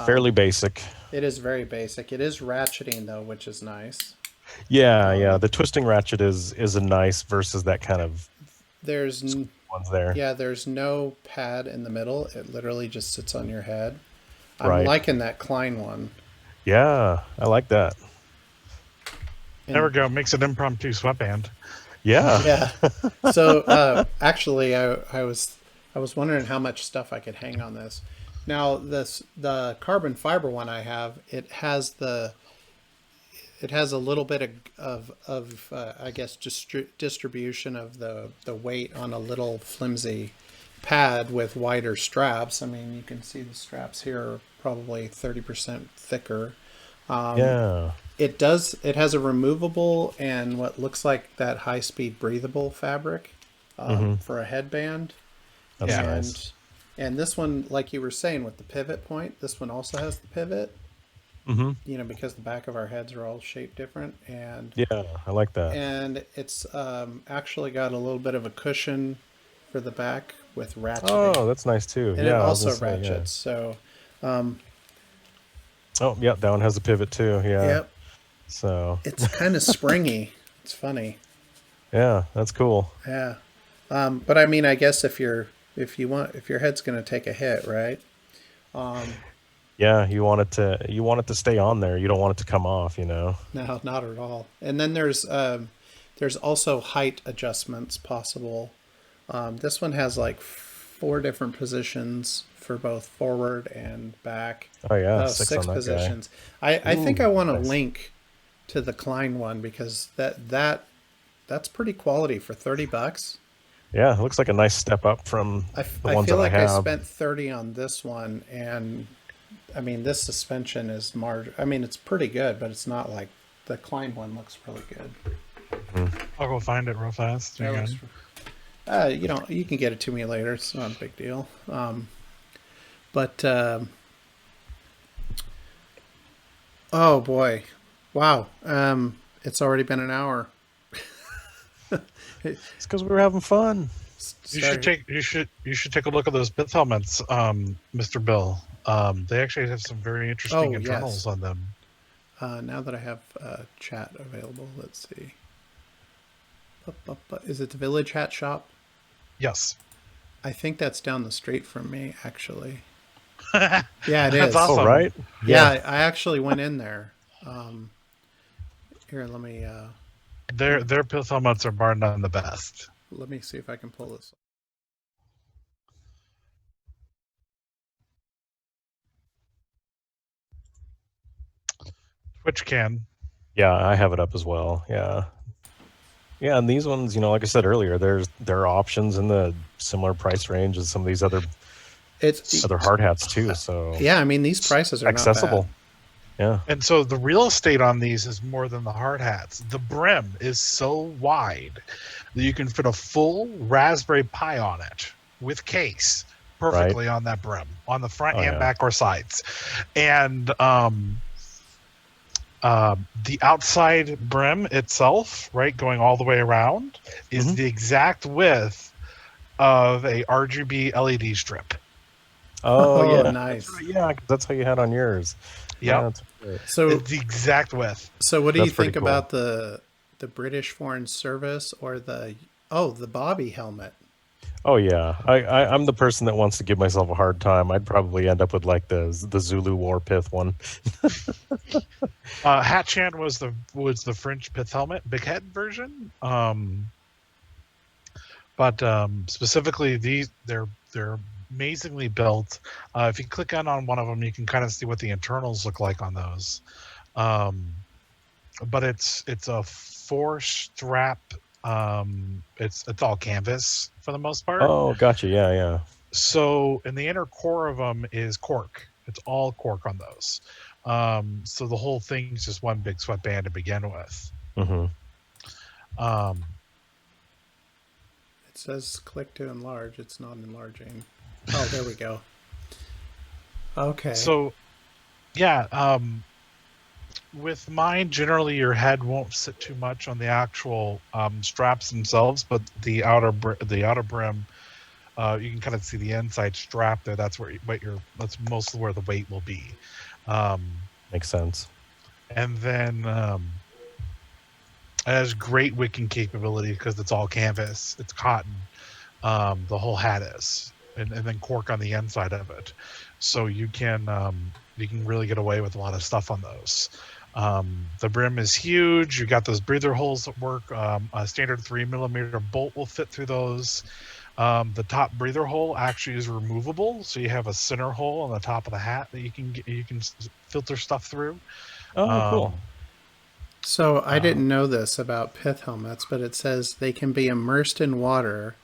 Fairly basic. It is very basic. It is ratcheting though, which is nice. Yeah. The twisting ratchet is a nice versus that kind of There's ones there. yeah, there's no pad in the middle. It literally just sits on your head. I'm Right. liking that Klein one. Yeah, I like that. There we go. Makes an impromptu sweatband. Yeah. Yeah. So actually, I was wondering how much stuff I could hang on this. Now the carbon fiber one I have, it has a little bit of I guess distribution of the weight on a little flimsy pad with wider straps. I mean, you can see the straps here are probably 30% thicker. Yeah. It has a removable and what looks like that high speed breathable fabric for a headband. That's and nice. and this one, like you were saying with the pivot point, this one also has the pivot. Because the back of our heads are all shaped different, and Yeah, I like that. it's actually got a little bit of a cushion for the back with ratcheting, Oh, that's nice too. and it Yeah, I was also gonna say, yeah. ratchets. So, Oh, yeah, that one has a pivot too. Yeah. yep, So, it's kind of springy. It's funny. yeah, that's cool. Yeah. But I mean, I guess if your head's going to take a hit, right? Yeah, you want it to stay on there. You don't want it to come off, No, not at all. And then there's also height adjustments possible. This one has like 4 different positions for both forward and back. Oh yeah, 6 6 on that positions. I think I want to nice. link to the Klein one because that's pretty quality for $30. Yeah, it looks like a nice step up from the I ones feel that like I I have. spent 30 on this one, and I mean this suspension is I mean it's pretty good, but it's not like the Klein one looks really good. I'll go find it real fast. That Hang looks, you can get it to me later. It's not a big deal. But oh boy, wow! It's already been an hour. It's because we were having fun. You should take a look at those Bith helmets, Mr. Bill. They actually have some very interesting Oh, internals yes. on them. Now that I have chat available, let's see. Is it the Village Hat Shop? Yes. I think that's down the street from me, actually. Yeah, Yeah, it that's is. awesome. Oh, right? Yeah, I actually went in there. Here, Their Bith helmets are bar none the best. let me see if I can pull this. Twitch can. Yeah, I have it up as well. Yeah. Yeah, and these ones, like I said earlier, there are options in the similar price range as some of these other It's hard hats too. So yeah. I mean, these prices are not bad. accessible. Yeah. And so the real estate on these is more than the hard hats. The brim is so wide that you can fit a full Raspberry Pi on it with case perfectly on that brim, on the front Oh, and yeah. back or sides. And the outside brim itself, right, going all the way around, is the exact width of a RGB LED strip. Oh, yeah. That's Nice. right. Yeah, 'cause that's how you had on yours. Yep. That's right. So, It's the exact width. so what do you That's pretty think cool. about the British Foreign Service or the Bobby helmet? Oh yeah, I'm the person that wants to give myself a hard time. I'd probably end up with like the Zulu War Pith one. Hatchan was the French pith helmet, big head version. But specifically they're amazingly built. If you click on one of them, you can kind of see what the internals look like on those. But it's a 4-strap. It's all canvas for the most part. Oh, gotcha. Yeah, yeah. So in the inner core of them is cork. It's all cork on those. So the whole thing's just one big sweatband to begin with. Mm-hmm. It says click to enlarge. It's not enlarging. Oh, there we go. Okay. So, yeah, with mine, generally your head won't sit too much on the actual straps themselves, but the outer brim, you can kind of see the inside strap there. That's that's mostly where the weight will be. Makes sense. And then it has great wicking capability because it's all canvas, it's cotton. The whole hat is, and then cork on the inside of it, so you can really get away with a lot of stuff on those. The brim is huge. You got those breather holes that work. A standard 3mm bolt will fit through those. The top breather hole actually is removable, so you have a center hole on the top of the hat that you can filter stuff through. Oh, cool. So I didn't know this about pith helmets, but it says they can be immersed in water,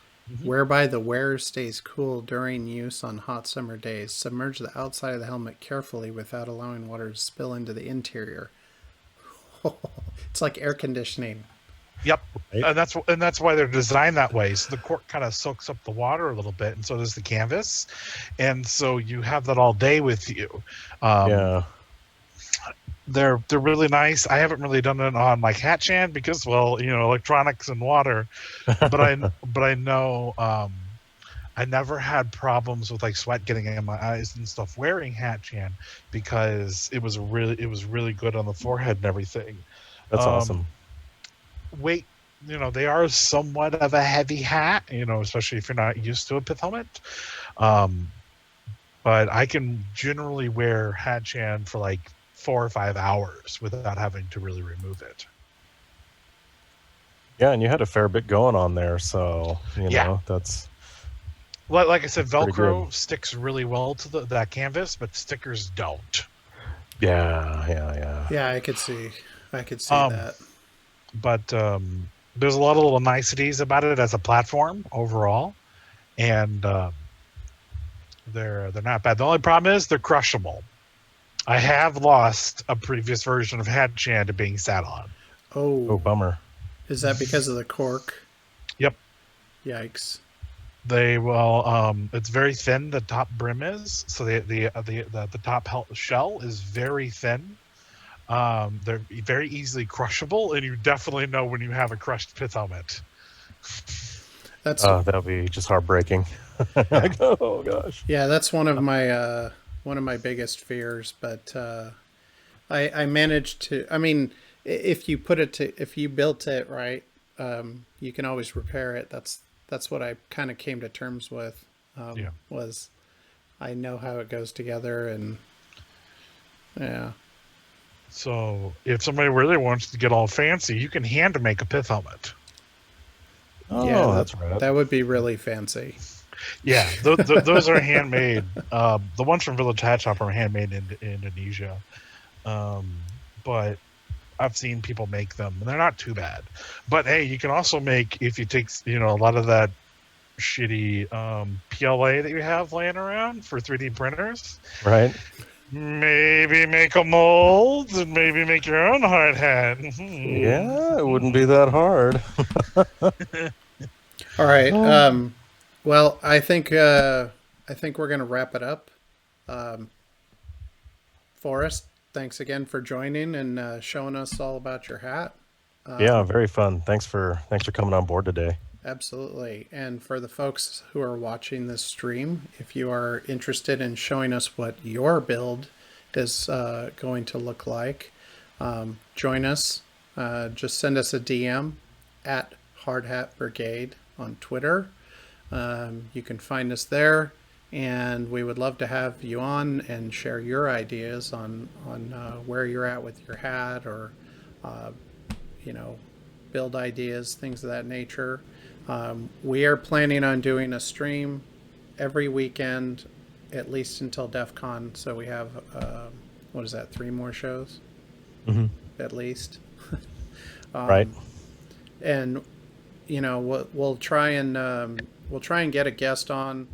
whereby the wearer stays cool during use on hot summer days. Submerge the outside of the helmet carefully without allowing water to spill into the interior. It's like air conditioning. Yep, Right. and that's why they're designed that way. So the cork kind of soaks up the water a little bit, and so does the canvas, and so you have that all day with you. Yeah. They're really nice. I haven't really done it on like Hatchan because, well, electronics and water, but I know I never had problems with like sweat getting in my eyes and stuff wearing Hatchan because it was really good on the forehead and everything. That's awesome. Weight, they are somewhat of a heavy hat, especially if you're not used to a pith helmet. But I can generally wear Hatchan for like 4 or 5 hours without having to really remove it. Yeah, and you had a fair bit going on there, so that's Like I said, pretty Velcro good. sticks really well to that canvas, but stickers don't. Yeah. Yeah, I could see that. But there's a lot of little niceties about it as a platform overall, and they're not bad. The only problem is they're crushable. I have lost a previous version of Hatchan to being sat on. Oh, bummer. Is that because of the cork? Yep. Yikes. It's very thin. The top brim is, so the top shell is very thin. They're very easily crushable, and you definitely know when you have a crushed pith helmet. That'll be just heartbreaking. Like, oh gosh. Yeah, that's one of my biggest fears. But I managed to. I mean, if you built it right, you can always repair it. That's what I kind of came to terms with. Was I know how it goes together, and yeah. So if somebody really wants to get all fancy, you can hand make a pith helmet. Oh, Yeah, that's right. That would be really fancy. Yeah, those are handmade. The ones from Village Hat Shop are handmade in Indonesia. But I've seen people make them, and they're not too bad. But hey, you can also make, if you take a lot of that shitty PLA that you have laying around for 3D printers, Right. maybe make a mold and maybe make your own hard hat. Yeah, it wouldn't be that hard. All right. Oh. Well, I think we're gonna wrap it up. Um, Forrest, thanks again for joining and showing us all about your hat. Yeah, very fun. Thanks for coming on board today. Absolutely. And for the folks who are watching this stream, if you are interested in showing us what your build is going to look like, join us. Just send us a DM at Hard Hat Brigade on Twitter. You can find us there, and we would love to have you on and share your ideas on where you're at with your hat, or you know, build ideas, things of that nature. We are planning on doing a stream every weekend, at least until DEF CON. So we have, what is that, 3 more shows? Mm-hmm. At least. Right. And, we'll try and get a guest on,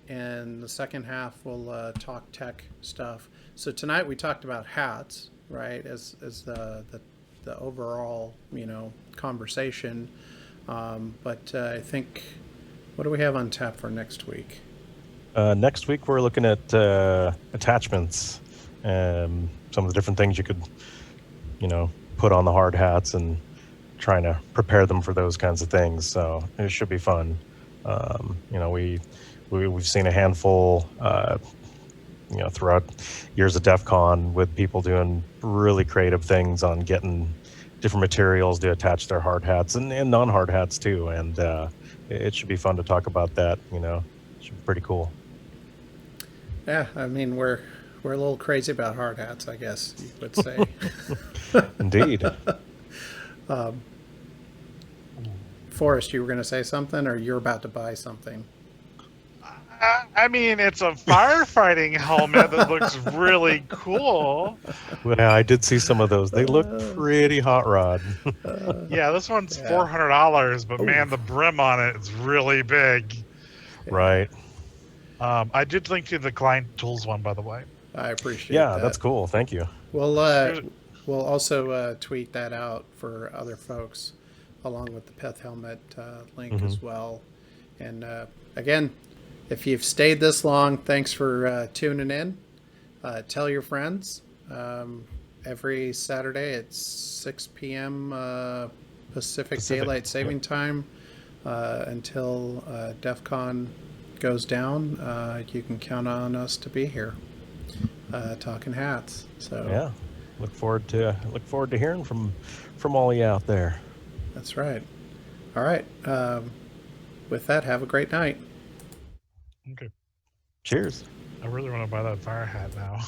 and the second half we'll talk tech stuff. So tonight we talked about hats, right, as the overall, conversation. But I think, what do we have on tap for next week? Next week we're looking at attachments, some of the different things you could, put on the hard hats, and trying to prepare them for those kinds of things. So it should be fun. We've seen a handful, throughout years of DEF CON, with people doing really creative things on getting different materials to attach their hard hats and non-hard hats too. And it should be fun to talk about that. It should be pretty cool. Yeah, I mean, we're a little crazy about hard hats, I guess you would say. Indeed. Forrest, you were going to say something, or you're about to buy something? I mean, it's a firefighting helmet that looks really cool. Yeah, I did see some of those. They look pretty hot rod. Yeah, this one's $400, but man, the brim on it is really big. Right. I did link to the Klein Tools one, by the way. I appreciate that. Yeah, that's cool. Thank you. We'll also tweet that out for other folks, along with the Peth Helmet link as well. And again, if you've stayed this long, thanks for tuning in. Tell your friends. Every Saturday at 6 p.m. Pacific Daylight Saving Time until DEF CON goes down. You can count on us to be here talking hats. So yeah, look forward to hearing from all of you out there. That's right. All right. With that, have a great night. Okay. Cheers. I really want to buy that fire hat now.